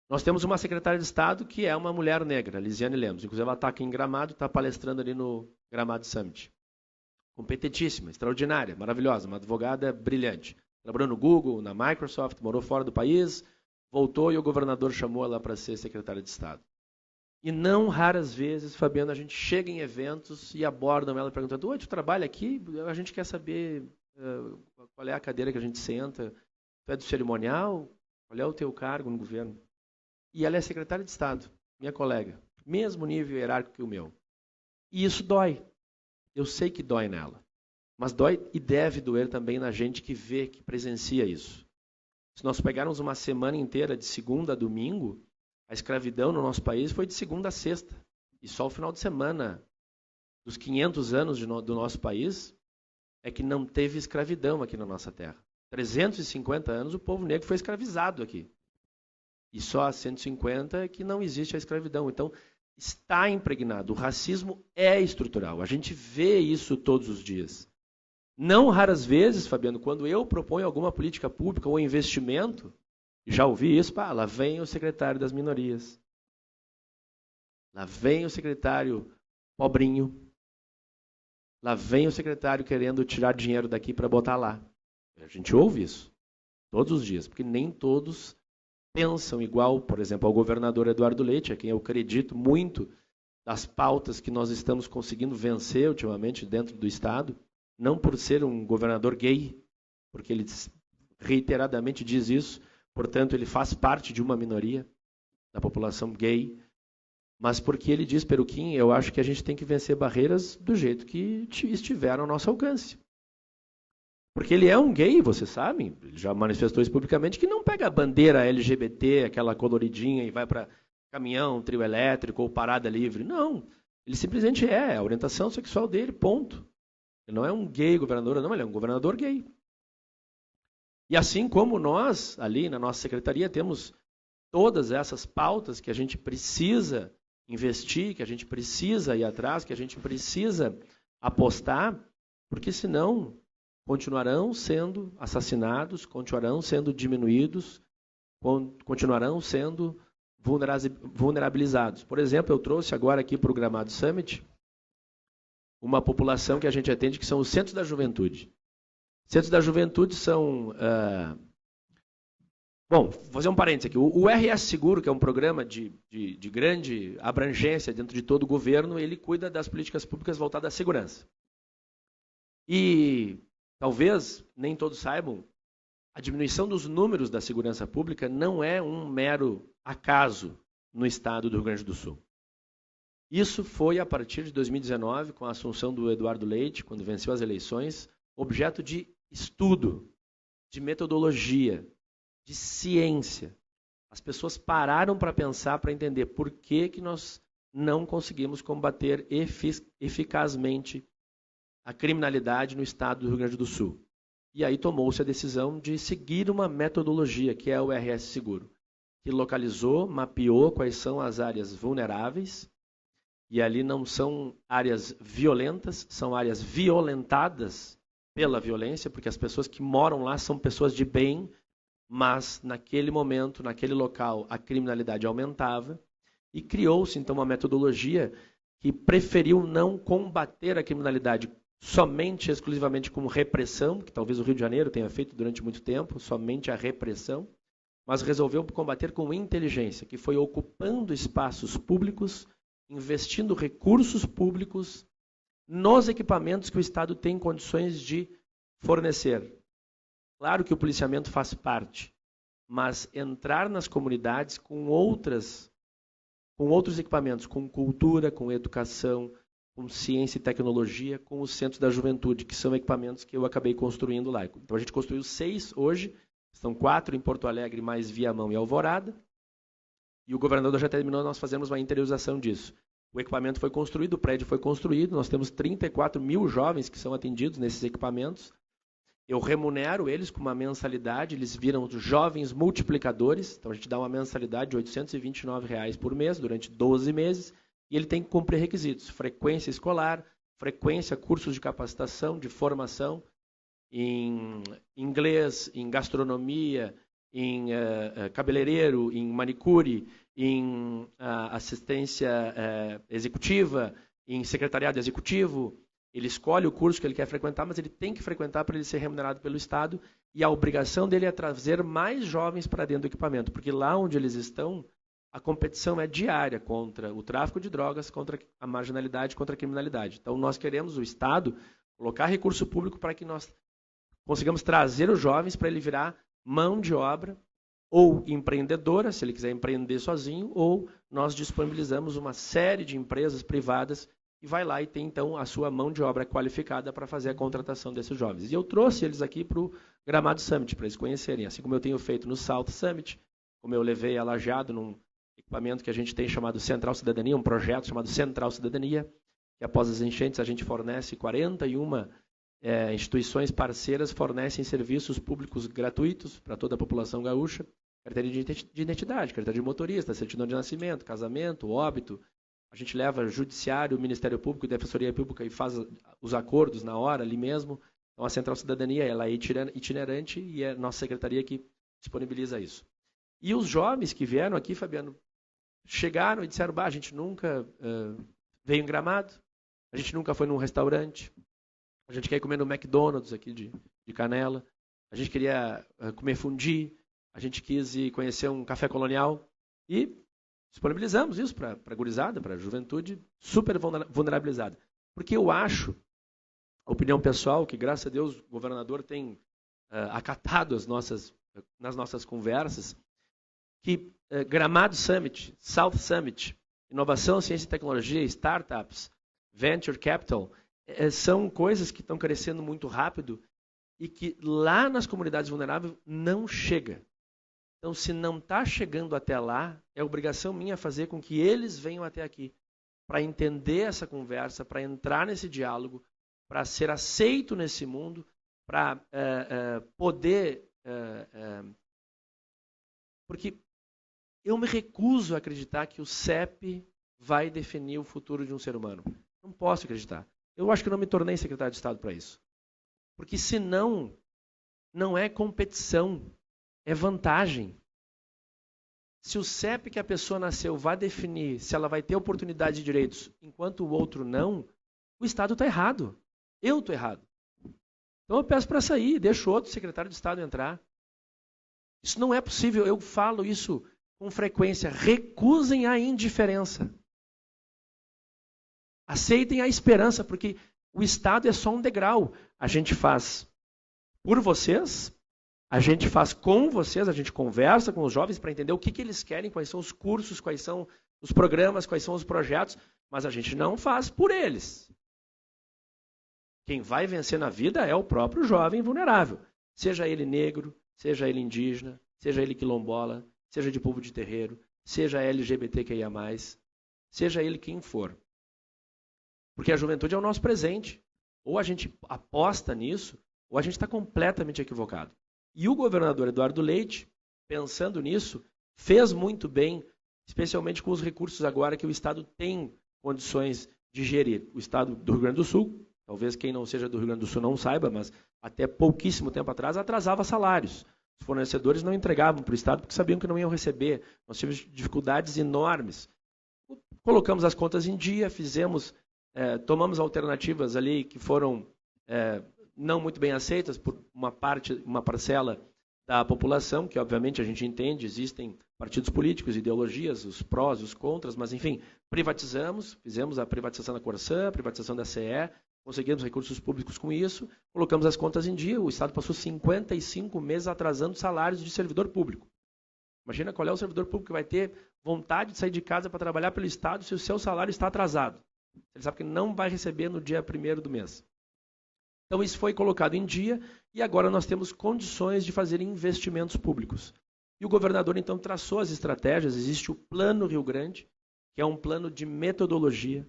Nós temos uma secretária de Estado que é uma mulher negra, Lisiane Lemos. Inclusive, ela está aqui em Gramado, está palestrando ali no Gramado Summit. Competentíssima, extraordinária, maravilhosa, uma advogada brilhante. Trabalhou no Google, na Microsoft, morou fora do país, voltou e o governador chamou ela para ser secretária de Estado. E não raras vezes, Fabiano, a gente chega em eventos e abordam ela perguntando: oi, tu trabalha aqui? A gente quer saber qual é a cadeira que a gente senta. Tu é do cerimonial? Qual é o teu cargo no governo? E ela é secretária de Estado, minha colega. Mesmo nível hierárquico que o meu. E isso dói. Eu sei que dói nela. Mas dói e deve doer também na gente que vê, que presencia isso. Se nós pegarmos uma semana inteira, de segunda a domingo, a escravidão no nosso país foi de segunda a sexta. E só o final de semana, dos 500 anos do nosso país, é que não teve escravidão aqui na nossa terra. 350 anos o povo negro foi escravizado aqui. E só há 150 é que não existe a escravidão. Então, está impregnado. O racismo é estrutural. A gente vê isso todos os dias. Não raras vezes, Fabiano, quando eu proponho alguma política pública ou investimento, já ouvi isso, lá vem o secretário das minorias. Lá vem o secretário pobrinho. Lá vem o secretário querendo tirar dinheiro daqui para botar lá. A gente ouve isso todos os dias, porque nem todos pensam igual, por exemplo, ao governador Eduardo Leite, a quem eu acredito muito das pautas que nós estamos conseguindo vencer ultimamente dentro do Estado, não por ser um governador gay, porque ele reiteradamente diz isso, portanto ele faz parte de uma minoria da população gay, mas porque ele diz: Peruquim, eu acho que a gente tem que vencer barreiras do jeito que estiver ao nosso alcance. Porque ele é um gay, você sabe, ele já manifestou isso publicamente, que não pega a bandeira LGBT, aquela coloridinha, e vai para caminhão, trio elétrico ou parada livre. Não, ele simplesmente é a orientação sexual dele, ponto. Ele não é um gay governador, não, ele é um governador gay. E assim como nós, ali na nossa secretaria, temos todas essas pautas que a gente precisa investir, que a gente precisa ir atrás, que a gente precisa apostar, porque senão continuarão sendo assassinados, continuarão sendo diminuídos, continuarão sendo vulnerabilizados. Por exemplo, eu trouxe agora aqui para o Gramado Summit uma população que a gente atende, que são os centros da juventude. Centros da juventude são... Bom, vou fazer um parênteses aqui. O RS Seguro, que é um programa de grande abrangência dentro de todo o governo, ele cuida das políticas públicas voltadas à segurança. E talvez nem todos saibam, a diminuição dos números da segurança pública não é um mero acaso no estado do Rio Grande do Sul. Isso foi a partir de 2019, com a assunção do Eduardo Leite, quando venceu as eleições, objeto de estudo, de metodologia, de ciência. As pessoas pararam para pensar, para entender por que nós não conseguimos combater eficazmente a criminalidade no estado do Rio Grande do Sul. E aí tomou-se a decisão de seguir uma metodologia, que é o RS Seguro, que localizou, mapeou quais são as áreas vulneráveis, e ali não são áreas violentas, são áreas violentadas pela violência, porque as pessoas que moram lá são pessoas de bem, mas naquele momento, naquele local, a criminalidade aumentava, e criou-se então uma metodologia que preferiu não combater a criminalidade somente, exclusivamente com repressão, que talvez o Rio de Janeiro tenha feito durante muito tempo, somente a repressão, mas resolveu combater com inteligência, que foi ocupando espaços públicos, investindo recursos públicos nos equipamentos que o Estado tem condições de fornecer. Claro que o policiamento faz parte, mas entrar nas comunidades com outros equipamentos, com cultura, com educação, com ciência e tecnologia, com os centros da juventude, que são equipamentos que eu acabei construindo lá. Então a gente construiu 6 hoje, são 4 em Porto Alegre, mais Viamão e Alvorada, e o governador já terminou, nós fazemos uma interiorização disso. O equipamento foi construído, o prédio foi construído, nós temos 34 mil jovens que são atendidos nesses equipamentos, eu remunero eles com uma mensalidade, eles viram jovens multiplicadores, então a gente dá uma mensalidade de R$ 829 por mês, durante 12 meses, e ele tem que cumprir requisitos, frequência escolar, frequência, cursos de capacitação, de formação, em inglês, em gastronomia, em cabeleireiro, em manicure, em assistência executiva, em secretariado executivo. Ele escolhe o curso que ele quer frequentar, mas ele tem que frequentar para ele ser remunerado pelo Estado, e a obrigação dele é trazer mais jovens para dentro do equipamento, porque lá onde eles estão, a competição é diária contra o tráfico de drogas, contra a marginalidade, contra a criminalidade. Então nós queremos, o Estado, colocar recurso público para que nós consigamos trazer os jovens para ele virar mão de obra ou empreendedora, se ele quiser empreender sozinho, ou nós disponibilizamos uma série de empresas privadas e vai lá e tem, então, a sua mão de obra qualificada para fazer a contratação desses jovens. E eu trouxe eles aqui para o Gramado Summit, para eles conhecerem, assim como eu tenho feito no South Summit, como eu levei a Lajeado num equipamento que a gente tem chamado Central Cidadania, um projeto chamado Central Cidadania, que após as enchentes a gente fornece 41 instituições parceiras, fornecem serviços públicos gratuitos para toda a população gaúcha, carteira de identidade, carteira de motorista, certidão de nascimento, casamento, óbito. A gente leva judiciário, Ministério Público e Defensoria Pública e faz os acordos na hora, ali mesmo. Então, a Central Cidadania ela é itinerante e é a nossa secretaria que disponibiliza isso. E os jovens que vieram aqui, Fabiano, chegaram e disseram, a gente nunca veio em Gramado, a gente nunca foi num restaurante, a gente quer ir comer no McDonald's aqui de Canela, a gente queria comer fundi, a gente quis ir conhecer um café colonial e disponibilizamos isso para a gurizada, para a juventude super vulnerabilizada. Porque eu acho, a opinião pessoal, que graças a Deus o governador tem acatado nas nossas conversas, que Gramado Summit, South Summit, inovação, ciência e tecnologia, startups, venture capital, são coisas que estão crescendo muito rápido e que lá nas comunidades vulneráveis não chega. Então, se não está chegando até lá, é obrigação minha fazer com que eles venham até aqui, para entender essa conversa, para entrar nesse diálogo, para ser aceito nesse mundo, para poder... porque eu me recuso a acreditar que o CEP vai definir o futuro de um ser humano. Não posso acreditar. Eu acho que eu não me tornei secretário de Estado para isso. Porque senão, não é competição, é vantagem. Se o CEP que a pessoa nasceu vai definir se ela vai ter oportunidade de direitos, enquanto o outro não, o Estado está errado. Eu estou errado. Então eu peço para sair, deixo outro secretário de Estado entrar. Isso não é possível. Eu falo isso com frequência. Recusem a indiferença. Aceitem a esperança, porque o Estado é só um degrau. A gente faz por vocês, a gente faz com vocês, a gente conversa com os jovens para entender o que eles querem, quais são os cursos, quais são os programas, quais são os projetos, mas a gente não faz por eles. Quem vai vencer na vida é o próprio jovem vulnerável, seja ele negro, seja ele indígena, seja ele quilombola, seja de povo de terreiro, seja LGBTQIA+, seja ele quem for. Porque a juventude é o nosso presente. Ou a gente aposta nisso, ou a gente está completamente equivocado. E o governador Eduardo Leite, pensando nisso, fez muito bem, especialmente com os recursos agora que o Estado tem condições de gerir. O Estado do Rio Grande do Sul, talvez quem não seja do Rio Grande do Sul não saiba, mas até pouquíssimo tempo atrás atrasava salários. Os fornecedores não entregavam para o Estado porque sabiam que não iam receber. Nós tivemos dificuldades enormes. Colocamos as contas em dia, tomamos alternativas ali que foram não muito bem aceitas por uma parcela da população, que obviamente a gente entende, existem partidos políticos, ideologias, os prós e os contras, mas enfim, privatizamos, fizemos a privatização da Corsã, a privatização da CE, conseguimos recursos públicos com isso, colocamos as contas em dia, o Estado passou 55 meses atrasando salários de servidor público. Imagina qual é o servidor público que vai ter vontade de sair de casa para trabalhar pelo Estado se o seu salário está atrasado. Ele sabe que não vai receber no dia 1º do mês. Então, isso foi colocado em dia e agora nós temos condições de fazer investimentos públicos. E o governador, então, traçou as estratégias. Existe o Plano Rio Grande, que é um plano de metodologia,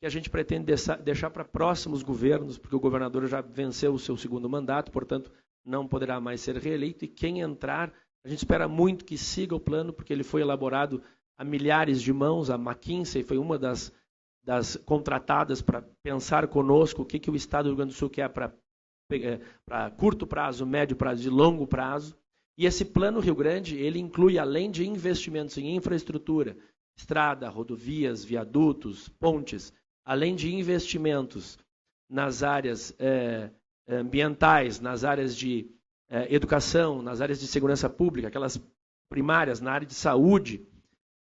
que a gente pretende deixar para próximos governos, porque o governador já venceu o seu segundo mandato, portanto, não poderá mais ser reeleito, e quem entrar, a gente espera muito que siga o plano, porque ele foi elaborado a milhares de mãos. A McKinsey foi uma das contratadas para pensar conosco o que o Estado do Rio Grande do Sul quer para curto prazo, médio prazo e longo prazo. E esse plano Rio Grande, ele inclui, além de investimentos em infraestrutura, estrada, rodovias, viadutos, pontes, além de investimentos nas áreas ambientais, nas áreas de educação, nas áreas de segurança pública, aquelas primárias, na área de saúde,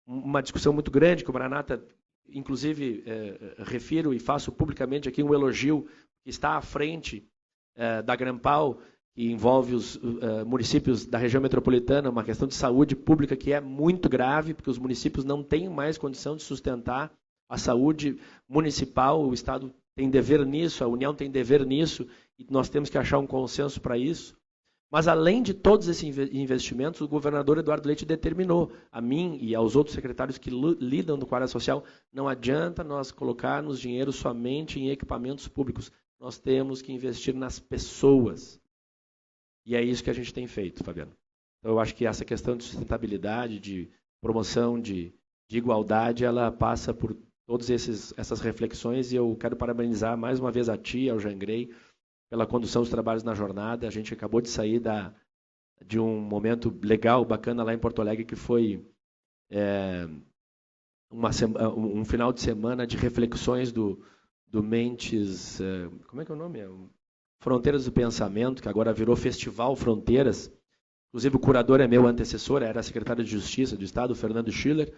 uma discussão muito grande que o Maranata, inclusive, refiro e faço publicamente aqui um elogio, que está à frente da Grampal, que envolve os municípios da região metropolitana, uma questão de saúde pública que é muito grave, porque os municípios não têm mais condição de sustentar a saúde municipal, o Estado tem dever nisso, a União tem dever nisso, e nós temos que achar um consenso para isso. Mas, além de todos esses investimentos, o governador Eduardo Leite determinou a mim e aos outros secretários que lidam com a área social, não adianta nós colocarmos dinheiro somente em equipamentos públicos, nós temos que investir nas pessoas. E é isso que a gente tem feito, Fabiano. Então, eu acho que essa questão de sustentabilidade, de promoção, de igualdade, ela passa por todas essas reflexões, e eu quero parabenizar mais uma vez a ti, ao Jangrei, pela condução dos trabalhos na jornada. A gente acabou de sair de um momento legal, bacana lá em Porto Alegre, que foi um final de semana de reflexões do Mentes... como é que é o nome? Fronteiras do Pensamento, que agora virou Festival Fronteiras. Inclusive, o curador é meu antecessor, era secretário de Justiça do Estado, Fernando Schiller.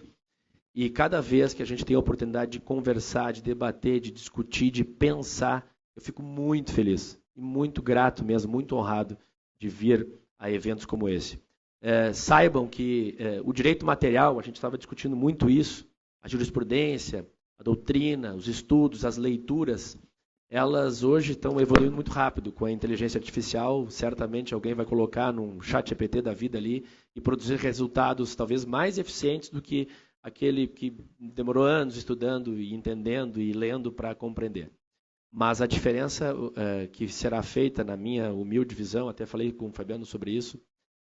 E cada vez que a gente tem a oportunidade de conversar, de debater, de discutir, de pensar, eu fico muito feliz e muito grato mesmo, muito honrado de vir a eventos como esse. Saibam que o direito material, a gente estava discutindo muito isso, a jurisprudência, a doutrina, os estudos, as leituras, elas hoje estão evoluindo muito rápido com a inteligência artificial. Certamente alguém vai colocar num chat GPT da vida ali e produzir resultados talvez mais eficientes do que aquele que demorou anos estudando e entendendo e lendo para compreender. Mas a diferença que será feita, na minha humilde visão, até falei com o Fabiano sobre isso,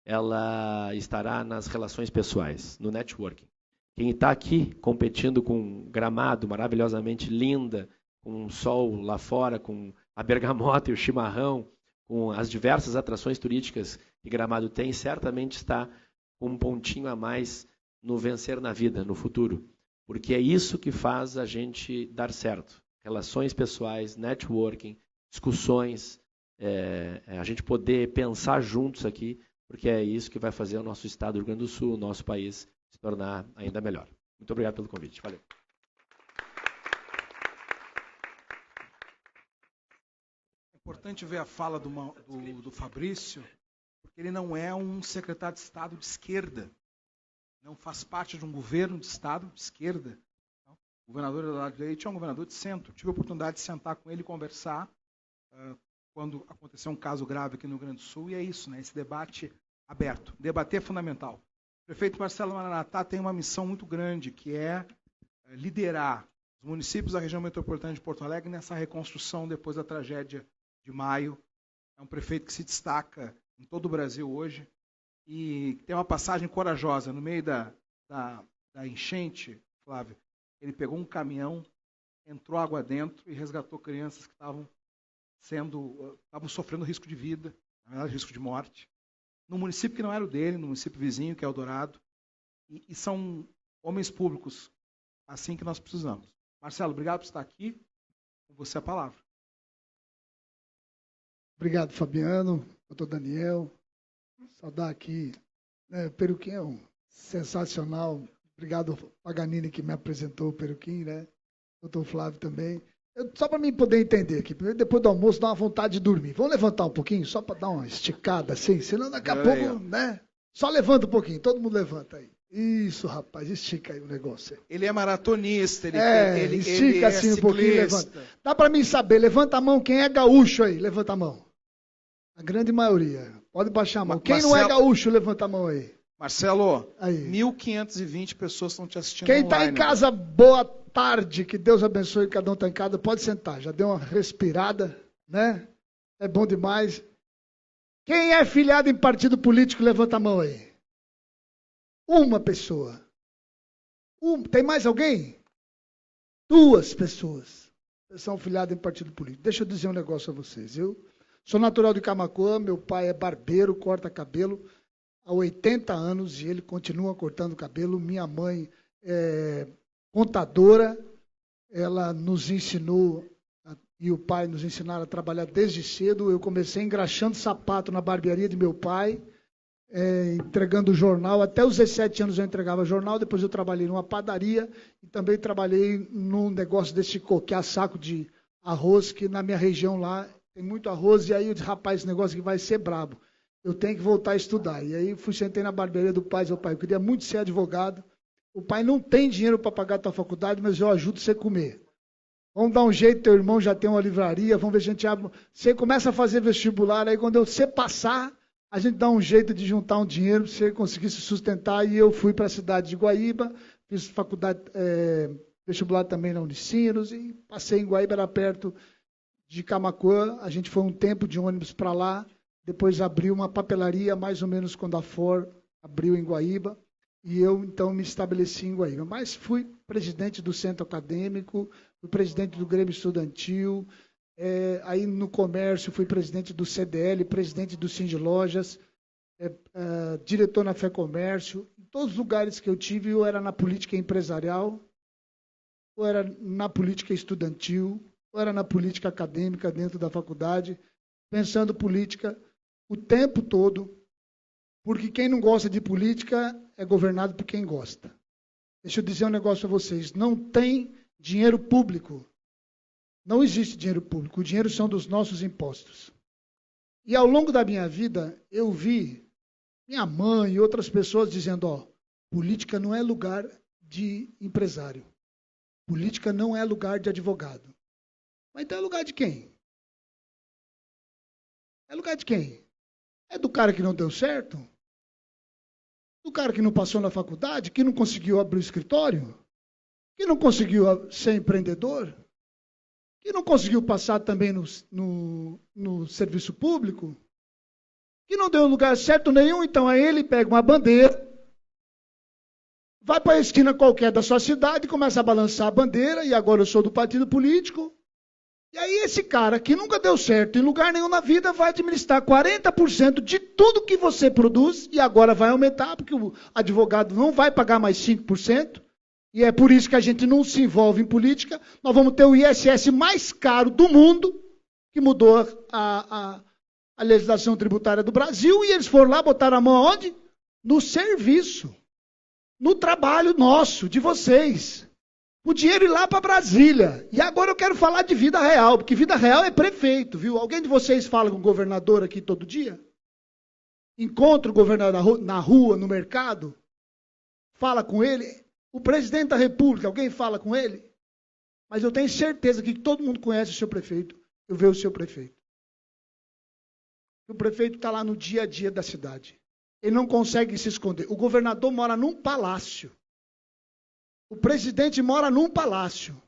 ela estará nas relações pessoais, no networking. Quem está aqui competindo com um gramado maravilhosamente linda, com o sol lá fora, com a bergamota e o chimarrão, com as diversas atrações turísticas que Gramado tem, certamente está com um pontinho a mais no vencer na vida, no futuro. Porque é isso que faz a gente dar certo. Relações pessoais, networking, discussões, a gente poder pensar juntos aqui, porque é isso que vai fazer o nosso estado do Rio Grande do Sul, o nosso país, se tornar ainda melhor. Muito obrigado pelo convite. Valeu. É importante ver a fala do Fabrício, porque ele não é um secretário de Estado de esquerda. Não faz parte de um governo de Estado de esquerda. O governador Eduardo Leite é um governador de centro. Tive a oportunidade de sentar com ele e conversar quando aconteceu um caso grave aqui no Rio Grande do Sul, e é isso, né? Esse debate aberto. Debater é fundamental. O prefeito Marcelo Maranatá tem uma missão muito grande, que é liderar os municípios da região metropolitana de Porto Alegre nessa reconstrução depois da tragédia de maio. É um prefeito que se destaca em todo o Brasil hoje, e tem uma passagem corajosa. No meio da enchente, Flávio, ele pegou um caminhão, entrou água dentro e resgatou crianças que estavam sofrendo risco de vida, na verdade, risco de morte, num município que não era o dele, no município vizinho, que é Eldorado. E são homens públicos assim que nós precisamos. Marcelo, obrigado por estar aqui. Com você a palavra. Obrigado, Fabiano, doutor Daniel. Saudar aqui, né, Peruquinho, sensacional. Obrigado, Paganini, que me apresentou o Peruquinho, né? Doutor Flávio também. Só para mim poder entender aqui, depois do almoço dá uma vontade de dormir. Vamos levantar um pouquinho, só para dar uma esticada assim, senão daqui a pouco, né? Só levanta um pouquinho, todo mundo levanta aí. Isso, rapaz, estica aí o negócio. Ele é maratonista, ele estica assim um pouquinho, levanta. Dá para mim saber, levanta a mão, quem é gaúcho aí, levanta a mão. A grande maioria. Pode baixar a mão. Quem não é gaúcho, levanta a mão aí. Marcelo, Aí. 1.520 pessoas estão te assistindo Quem está online. em casa, boa tarde, que Deus abençoe cada um está em casa. Pode sentar, já deu uma respirada, né? É bom demais. Quem é filiado em partido político, levanta a mão aí. Uma pessoa. Tem mais alguém? 2 pessoas são filiadas em partido político. Deixa eu dizer um negócio a vocês. Eu sou natural de Camaquã, meu pai é barbeiro, corta cabelo há 80 anos e ele continua cortando cabelo. Minha mãe é contadora, ela nos ensinou, e o pai nos ensinaram a trabalhar desde cedo. Eu comecei engraxando sapato na barbearia de meu pai, entregando jornal. Até os 17 anos eu entregava jornal, depois eu trabalhei numa padaria e também trabalhei num negócio desse coquear saco de arroz, que na minha região lá tem muito arroz, e aí eu disse, rapaz, esse negócio aqui vai ser brabo. Eu tenho que voltar a estudar. E aí sentei na barbearia do pai, eu queria muito ser advogado. O pai não tem dinheiro para pagar a tua faculdade, mas eu ajudo você a comer. Vamos dar um jeito, teu irmão já tem uma livraria, vamos ver se a gente abre. Você começa a fazer vestibular, aí quando você passar, a gente dá um jeito de juntar um dinheiro para você conseguir se sustentar. E eu fui para a cidade de Guaíba, fiz faculdade, vestibular também na Unicinos, e passei em Guaíba, era perto de Camaquã. A gente foi um tempo de ônibus para lá, depois abriu uma papelaria, mais ou menos quando a Ford abriu em Guaíba, e eu então me estabeleci em Guaíba. Mas fui presidente do centro acadêmico, fui presidente do Grêmio Estudantil, aí no comércio fui presidente do CDL, presidente do Cindy Lojas, diretor na FEComércio. Em todos os lugares que eu tive, eu era na política empresarial, ou era na política estudantil, ou era na política acadêmica dentro da faculdade, pensando política o tempo todo, porque quem não gosta de política é governado por quem gosta. Deixa eu dizer um negócio a vocês, não tem dinheiro público. Não existe dinheiro público, o dinheiro são dos nossos impostos. E ao longo da minha vida, eu vi minha mãe e outras pessoas dizendo, política não é lugar de empresário. Política não é lugar de advogado. Mas então é lugar de quem? É lugar de quem? É do cara que não deu certo? Do cara que não passou na faculdade? Que não conseguiu abrir o escritório? Que não conseguiu ser empreendedor? Que não conseguiu passar também no serviço público? Que não deu lugar certo nenhum? Então aí ele pega uma bandeira, vai para a esquina qualquer da sua cidade, começa a balançar a bandeira, e agora eu sou do partido político. E aí esse cara, que nunca deu certo em lugar nenhum na vida, vai administrar 40% de tudo que você produz, e agora vai aumentar, porque o advogado não vai pagar mais 5%, e é por isso que a gente não se envolve em política. Nós vamos ter o ISS mais caro do mundo, que mudou a legislação tributária do Brasil, e eles foram lá, botaram a mão aonde? No serviço, no trabalho nosso, de vocês. O dinheiro ir lá para Brasília. E agora eu quero falar de vida real, porque vida real é prefeito, viu? Alguém de vocês fala com o governador aqui todo dia? Encontra o governador na rua, no mercado? Fala com ele? O presidente da República, alguém fala com ele? Mas eu tenho certeza que todo mundo conhece o seu prefeito. Eu vejo o seu prefeito. O prefeito está lá no dia a dia da cidade. Ele não consegue se esconder. O governador mora num palácio. O presidente mora num palácio,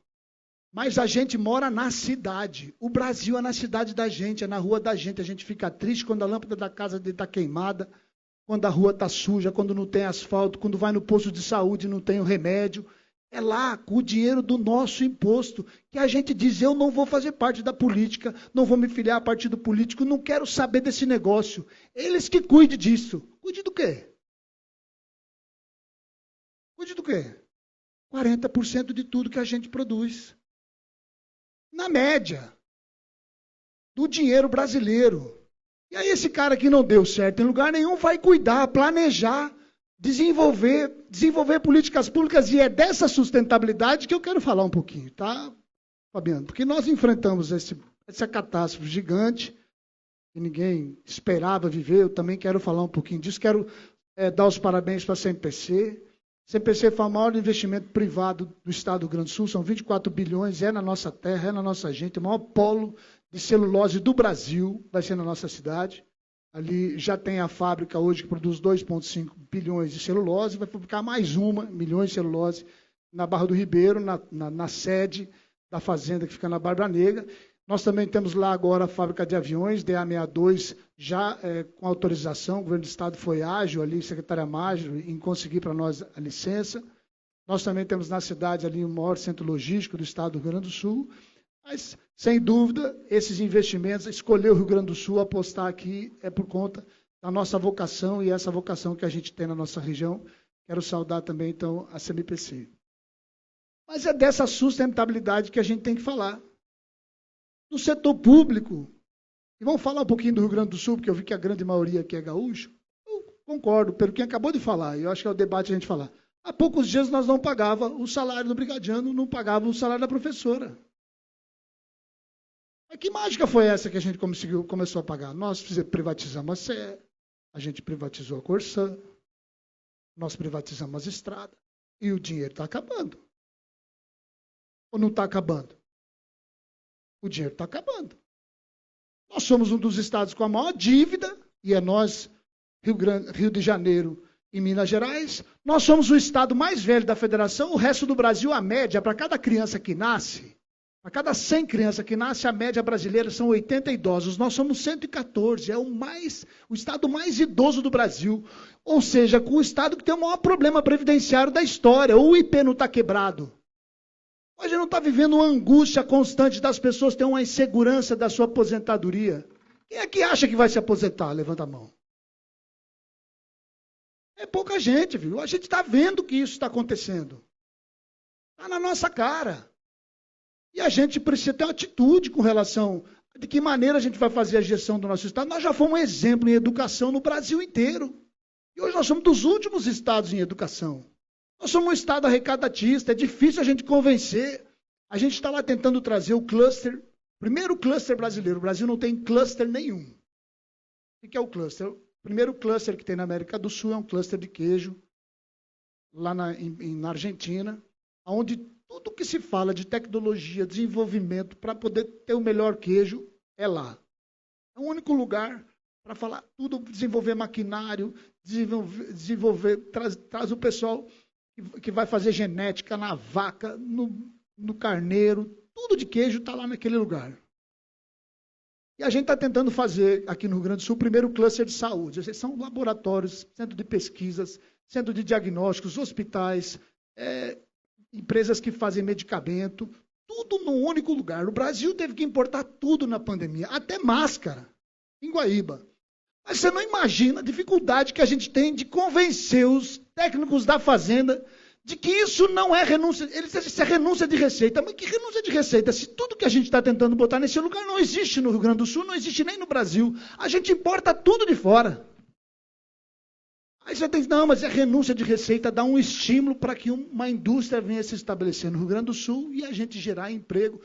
mas a gente mora na cidade. O Brasil é na cidade da gente, é na rua da gente. A gente fica triste quando a lâmpada da casa dele está queimada, quando a rua está suja, quando não tem asfalto, quando vai no posto de saúde e não tem o remédio. É lá, com o dinheiro do nosso imposto, que a gente diz, eu não vou fazer parte da política, não vou me filiar a partido político, não quero saber desse negócio. Eles que cuidem disso. Cuide do quê? Cuide do quê? 40% de tudo que a gente produz. Na média, do dinheiro brasileiro. E aí esse cara que não deu certo em lugar nenhum vai cuidar, planejar, desenvolver políticas públicas, e é dessa sustentabilidade que eu quero falar um pouquinho, tá, Fabiano? Porque nós enfrentamos essa catástrofe gigante, que ninguém esperava viver. Eu também quero falar um pouquinho disso, quero dar os parabéns para a CMPC. CMPC foi o maior investimento privado do estado do Rio Grande do Sul, são 24 bilhões, é na nossa terra, é na nossa gente, o maior polo de celulose do Brasil vai ser na nossa cidade. Ali já tem a fábrica hoje que produz 2,5 bilhões de celulose, vai fabricar mais 1 milhão de celulose na Barra do Ribeiro, na sede da fazenda que fica na Barba Negra. Nós também temos lá agora a fábrica de aviões, DA62, já com autorização. O governo do Estado foi ágil ali, secretária Mágio, em conseguir para nós a licença. Nós também temos na cidade ali o maior centro logístico do Estado do Rio Grande do Sul. Mas, sem dúvida, esses investimentos, escolher o Rio Grande do Sul, apostar aqui, é por conta da nossa vocação e essa vocação que a gente tem na nossa região. Quero saudar também, então, a CMPC. Mas é dessa sustentabilidade que a gente tem que falar. No setor público, e vamos falar um pouquinho do Rio Grande do Sul, porque eu vi que a grande maioria aqui é gaúcho. Eu concordo, pelo que acabou de falar, eu acho que é o debate a gente falar. Há poucos dias nós não pagávamos o salário do brigadiano, não pagávamos o salário da professora. Mas que mágica foi essa que a gente começou a pagar? Nós privatizamos a CE, a gente privatizou a Corsã, nós privatizamos as estradas, e o dinheiro está acabando. Ou não está acabando? O dinheiro está acabando. Nós somos um dos estados com a maior dívida, e é nós, Rio de Janeiro e Minas Gerais. Nós somos o estado mais velho da federação. O resto do Brasil, a média, para cada criança que nasce, a cada 100 crianças que nascem, a média brasileira são 80 idosos. Nós somos 114, é o estado mais idoso do Brasil. Ou seja, com o estado que tem o maior problema previdenciário da história. Ou o IP não está quebrado. Hoje não está vivendo uma angústia constante das pessoas terem uma insegurança da sua aposentadoria. Quem é que acha que vai se aposentar? Levanta a mão. É pouca gente, viu? A gente está vendo que isso está acontecendo. Está na nossa cara. E a gente precisa ter uma atitude com relação a de que maneira a gente vai fazer a gestão do nosso estado. Nós já fomos um exemplo em educação no Brasil inteiro. E hoje nós somos dos últimos estados em educação. Nós somos um estado arrecadatista, é difícil a gente convencer. A gente está lá tentando trazer o cluster, primeiro cluster brasileiro. O Brasil não tem cluster nenhum. O que é o cluster? O primeiro cluster que tem na América do Sul é um cluster de queijo, lá na Argentina, onde tudo que se fala de tecnologia, desenvolvimento, para poder ter o melhor queijo, é lá. É o único lugar para falar tudo, desenvolver maquinário, traz o pessoal que vai fazer genética na vaca, no carneiro, tudo de queijo está lá naquele lugar. E a gente está tentando fazer aqui no Rio Grande do Sul o primeiro cluster de saúde. Esses são laboratórios, centro de pesquisas, centro de diagnósticos, hospitais, empresas que fazem medicamento, tudo num único lugar. O Brasil teve que importar tudo na pandemia, até máscara, em Guaíba. Mas você não imagina a dificuldade que a gente tem de convencer os técnicos da fazenda de que isso não é renúncia. Eles dizem que isso é renúncia de receita. Mas que renúncia de receita? Se tudo que a gente está tentando botar nesse lugar não existe no Rio Grande do Sul, não existe nem no Brasil. A gente importa tudo de fora. Aí você tem que, não, mas é renúncia de receita, dá um estímulo para que uma indústria venha se estabelecer no Rio Grande do Sul e a gente gerar emprego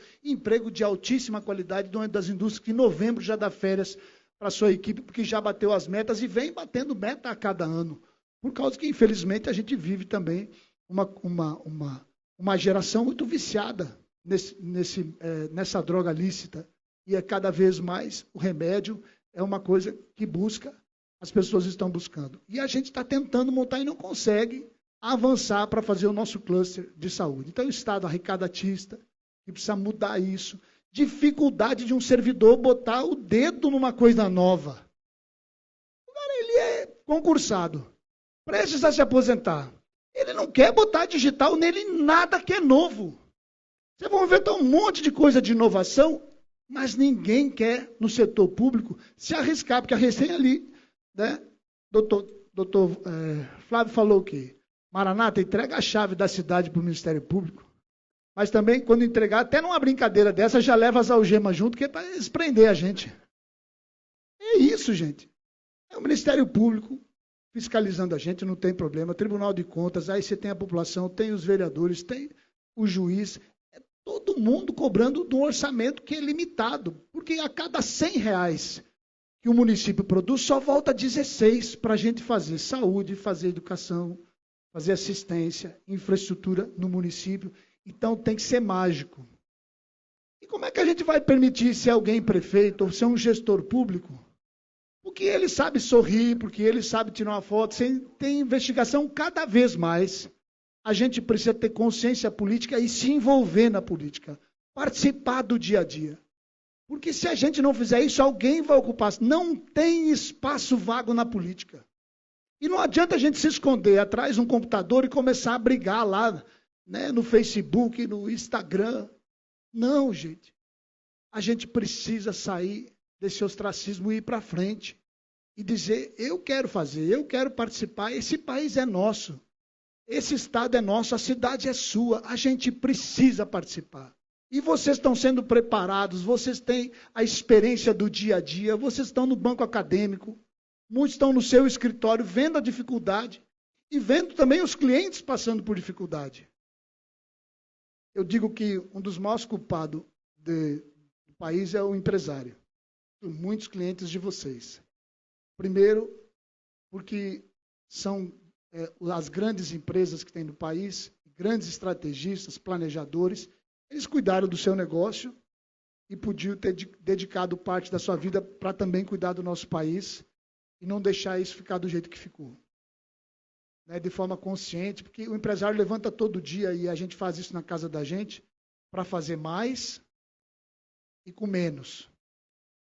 de altíssima qualidade, de uma das indústrias que em novembro já dá férias para a sua equipe, porque já bateu as metas e vem batendo meta a cada ano. Por causa que, infelizmente, a gente vive também uma geração muito viciada nessa droga lícita. E é cada vez mais o remédio é uma coisa que as pessoas estão buscando. E a gente está tentando montar e não consegue avançar para fazer o nosso cluster de saúde. Então, o Estado arrecadatista, que precisa mudar isso. Dificuldade de um servidor botar o dedo numa coisa nova. O cara, ele é concursado, prestes a se aposentar. Ele não quer botar digital nele nada que é novo. Vocês vão ver um monte de coisa de inovação, mas ninguém quer, no setor público, se arriscar, porque a recém ali, né, doutor Flávio falou o quê? Maranata, entrega a chave da cidade para o Ministério Público. Mas também, quando entregar, até numa brincadeira dessa, já leva as algemas junto, que é para eles prender a gente. É isso, gente. É o Ministério Público fiscalizando a gente, não tem problema. Tribunal de Contas, aí você tem a população, tem os vereadores, tem o juiz. É todo mundo cobrando de um orçamento que é limitado. Porque a cada R$100 que o município produz, só volta 16 para a gente fazer saúde, fazer educação, fazer assistência, infraestrutura no município. Então, tem que ser mágico. E como é que a gente vai permitir, se alguém prefeito ou se é um gestor público, Porque ele sabe sorrir, porque ele sabe tirar uma foto. Tem investigação cada vez mais. A gente precisa ter consciência política e se envolver na política. Participar do dia a dia. Porque se a gente não fizer isso, alguém vai ocupar. Não tem espaço vago na política. E não adianta a gente se esconder atrás de um computador e começar a brigar lá, né, no Facebook, no Instagram. Não, gente. A gente precisa sair desse ostracismo e ir para frente. E dizer, eu quero fazer, eu quero participar, esse país é nosso. Esse estado é nosso, a cidade é sua. A gente precisa participar. E vocês estão sendo preparados, vocês têm a experiência do dia a dia, vocês estão no banco acadêmico, muitos estão no seu escritório vendo a dificuldade e vendo também os clientes passando por dificuldade. Eu digo que um dos maiores culpados do país é o empresário. Muitos clientes de vocês. Primeiro, porque são as grandes empresas que tem no país, grandes estrategistas, planejadores, eles cuidaram do seu negócio e podiam ter dedicado parte da sua vida para também cuidar do nosso país e não deixar isso ficar do jeito que ficou. Né, de forma consciente, porque o empresário levanta todo dia e a gente faz isso na casa da gente para fazer mais e com menos.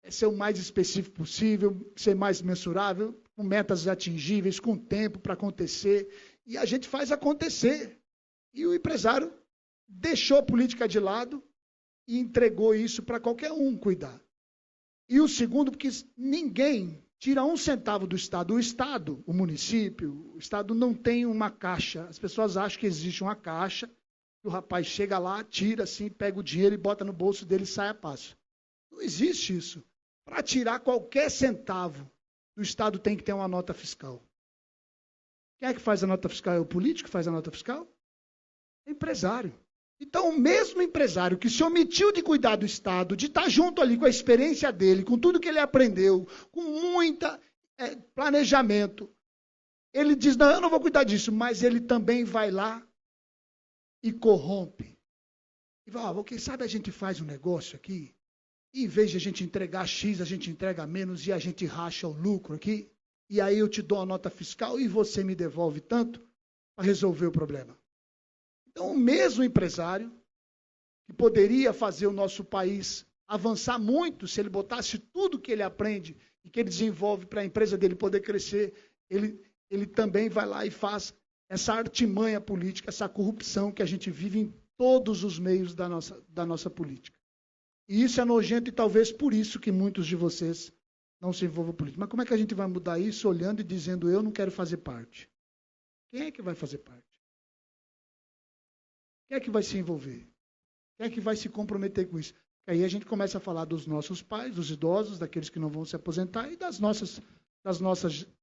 É ser o mais específico possível, ser mais mensurável, com metas atingíveis, com tempo para acontecer. E a gente faz acontecer. E o empresário deixou a política de lado e entregou isso para qualquer um cuidar. E o segundo, porque ninguém tira um centavo do Estado. O Estado, o município, o Estado não tem uma caixa. As pessoas acham que existe uma caixa, que o rapaz chega lá, tira assim, pega o dinheiro e bota no bolso dele e sai a passo. Não existe isso. Para tirar qualquer centavo, o Estado tem que ter uma nota fiscal. Quem é que faz a nota fiscal? É o político que faz a nota fiscal? É o empresário. Então, o mesmo empresário que se omitiu de cuidar do Estado, de estar junto ali com a experiência dele, com tudo que ele aprendeu, com muito planejamento, ele diz, não, eu não vou cuidar disso, mas ele também vai lá e corrompe. E fala, quem sabe a gente faz um negócio aqui, e em vez de a gente entregar X, a gente entrega menos e a gente racha o lucro aqui, e aí eu te dou a nota fiscal e você me devolve tanto para resolver o problema. Então, o mesmo empresário, que poderia fazer o nosso país avançar muito, se ele botasse tudo que ele aprende e que ele desenvolve para a empresa dele poder crescer, ele também vai lá e faz essa artimanha política, essa corrupção que a gente vive em todos os meios da nossa política. E isso é nojento e talvez por isso que muitos de vocês não se envolvam em política. Mas como é que a gente vai mudar isso olhando e dizendo, eu não quero fazer parte? Quem é que vai fazer parte? Quem é que vai se envolver? Quem é que vai se comprometer com isso? Aí a gente começa a falar dos nossos pais, dos idosos, daqueles que não vão se aposentar e das nossas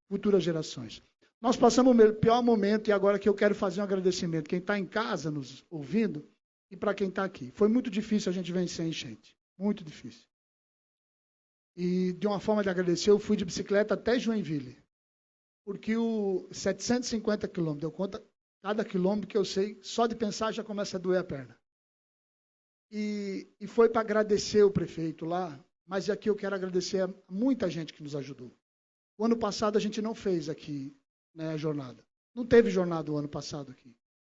futuras gerações. Nós passamos o pior momento e agora que eu quero fazer um agradecimento. Quem está em casa nos ouvindo e para quem está aqui. Foi muito difícil a gente vencer a enchente. Muito difícil. E de uma forma de agradecer, eu fui de bicicleta até Joinville. Porque o 750 quilômetros, deu conta, cada quilômetro que eu sei, só de pensar já começa a doer a perna. E foi para agradecer o prefeito lá, mas aqui eu quero agradecer a muita gente que nos ajudou. O ano passado a gente não fez aqui, né, a jornada. Não teve jornada o ano passado aqui.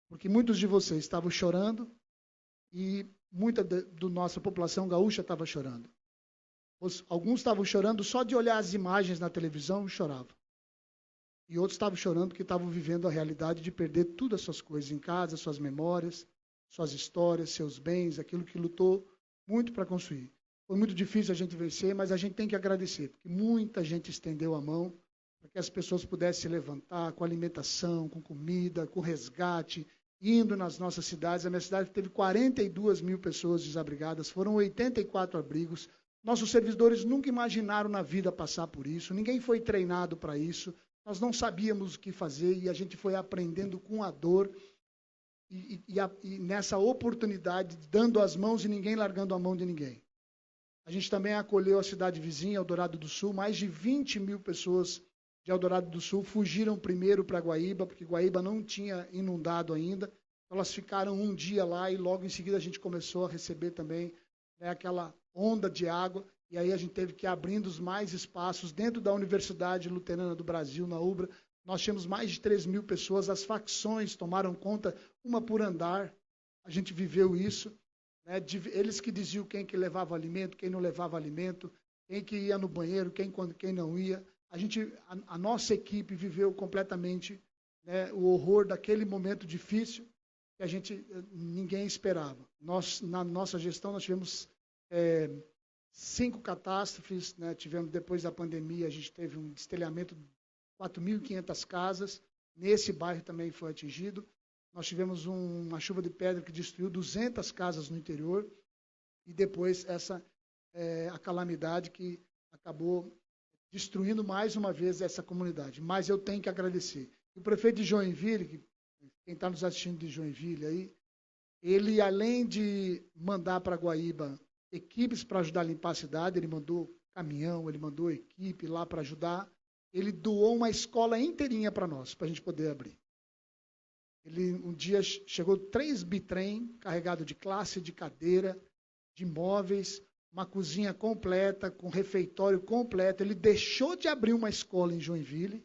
Porque muitos de vocês estavam chorando e muita da nossa população gaúcha estava chorando. Alguns estavam chorando só de olhar as imagens na televisão e choravam. E outros estavam chorando porque estavam vivendo a realidade de perder todas as suas coisas em casa, suas memórias, suas histórias, seus bens, aquilo que lutou muito para construir. Foi muito difícil a gente vencer, mas a gente tem que agradecer, porque muita gente estendeu a mão para que as pessoas pudessem se levantar com alimentação, com comida, com resgate, indo nas nossas cidades. A minha cidade teve 42 mil pessoas desabrigadas, foram 84 abrigos. Nossos servidores nunca imaginaram na vida passar por isso, ninguém foi treinado para isso. Nós não sabíamos o que fazer e a gente foi aprendendo com a dor e nessa oportunidade, dando as mãos e ninguém largando a mão de ninguém. A gente também acolheu a cidade vizinha, Eldorado do Sul. Mais de 20 mil pessoas de Eldorado do Sul fugiram primeiro para Guaíba, porque Guaíba não tinha inundado ainda. Elas ficaram um dia lá e logo em seguida a gente começou a receber também, né, aquela onda de água. e aí a gente teve que ir abrindo mais espaços dentro da Universidade Luterana do Brasil, na UBRA. Nós tínhamos mais de 3.000 pessoas, as facções tomaram conta, uma por andar, a gente viveu isso, né? Eles que diziam quem que levava alimento, quem não levava alimento, quem que ia no banheiro, quem não ia. A nossa equipe viveu completamente, né, o horror daquele momento difícil que ninguém esperava. Na nossa gestão, nós tivemos 5 catástrofes, né? Tivemos, depois da pandemia, a gente teve um destelhamento de 4.500 casas, nesse bairro também foi atingido. Nós tivemos uma chuva de pedra que destruiu 200 casas no interior, e depois a calamidade que acabou destruindo mais uma vez essa comunidade. Mas eu tenho que agradecer. O prefeito de Joinville, quem está nos assistindo de Joinville aí, ele, além de mandar para Guaíba equipes para ajudar a limpar a cidade, ele mandou caminhão, ele mandou equipe lá para ajudar, ele doou uma escola inteirinha para nós, para a gente poder abrir. Um dia chegou 3 bitrem carregados de classe, de cadeira, de móveis, uma cozinha completa, com refeitório completo. Ele deixou de abrir uma escola em Joinville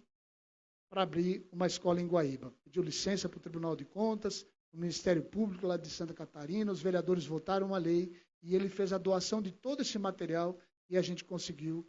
para abrir uma escola em Guaíba. Pediu licença para o Tribunal de Contas, o Ministério Público lá de Santa Catarina, os vereadores votaram uma lei e ele fez a doação de todo esse material e a gente conseguiu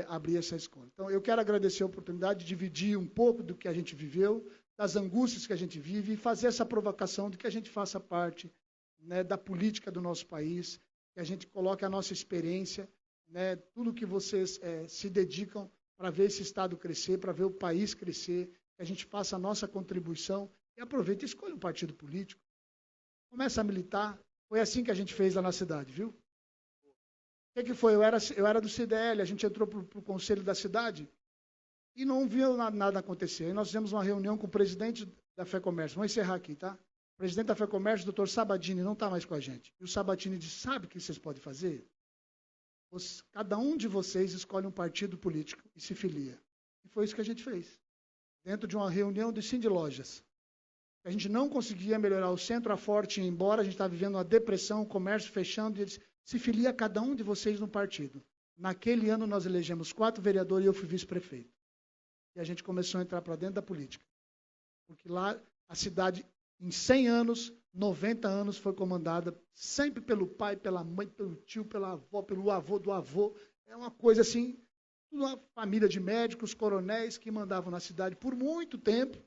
abrir essa escola. Então, eu quero agradecer a oportunidade de dividir um pouco do que a gente viveu, das angústias que a gente vive e fazer essa provocação de que a gente faça parte, né, da política do nosso país, que a gente coloque a nossa experiência, né, tudo que vocês se dedicam para ver esse Estado crescer, para ver o país crescer, que a gente faça a nossa contribuição e aproveite e escolha um partido político. Começa a militar. Foi assim que a gente fez lá na cidade, viu? O que foi? Eu era do CDL, a gente entrou para o conselho da cidade e não viu nada acontecer. Aí nós fizemos uma reunião com o presidente da FEComércio. Vamos encerrar aqui, tá? O presidente da FEComércio, o doutor Sabatini, não está mais com a gente. E o Sabatini disse, sabe o que vocês podem fazer? Cada um de vocês escolhe um partido político e se filia. E foi isso que a gente fez. Dentro de uma reunião de Sindilojas. A gente não conseguia melhorar o centro, a Forte ia embora, a gente estava vivendo uma depressão, o comércio fechando, e eles se filia cada um de vocês no partido. Naquele ano nós elegemos 4 vereadores e eu fui vice-prefeito. E a gente começou a entrar para dentro da política. Porque lá a cidade, em 100 anos, 90 anos, foi comandada sempre pelo pai, pela mãe, pelo tio, pela avó, pelo avô do avô. É uma coisa assim, uma família de médicos, coronéis que mandavam na cidade por muito tempo.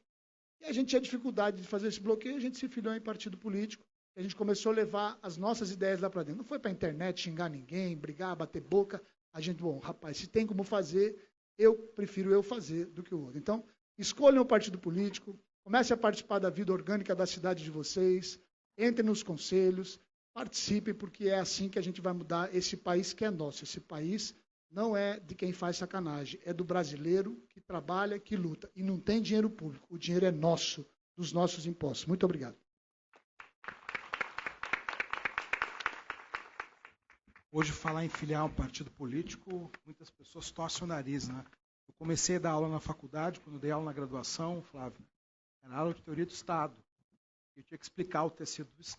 E a gente tinha dificuldade de fazer esse bloqueio, a gente se filiou em partido político, e a gente começou a levar as nossas ideias lá para dentro. Não foi para a internet xingar ninguém, brigar, bater boca. A gente, bom, rapaz, se tem como fazer, eu prefiro eu fazer do que o outro. Então, escolham um partido político, comece a participar da vida orgânica da cidade de vocês, entrem nos conselhos, participem, porque é assim que a gente vai mudar esse país que é nosso. Esse país não é de quem faz sacanagem, é do brasileiro que trabalha, que luta. E não tem dinheiro público, o dinheiro é nosso, dos nossos impostos. Muito obrigado. Hoje, falar em filiar um partido político, muitas pessoas torcem o nariz, né? Eu comecei a dar aula na faculdade, quando eu dei aula na graduação, Flávio, era aula de teoria do Estado. Eu tinha que explicar o tecido do Estado.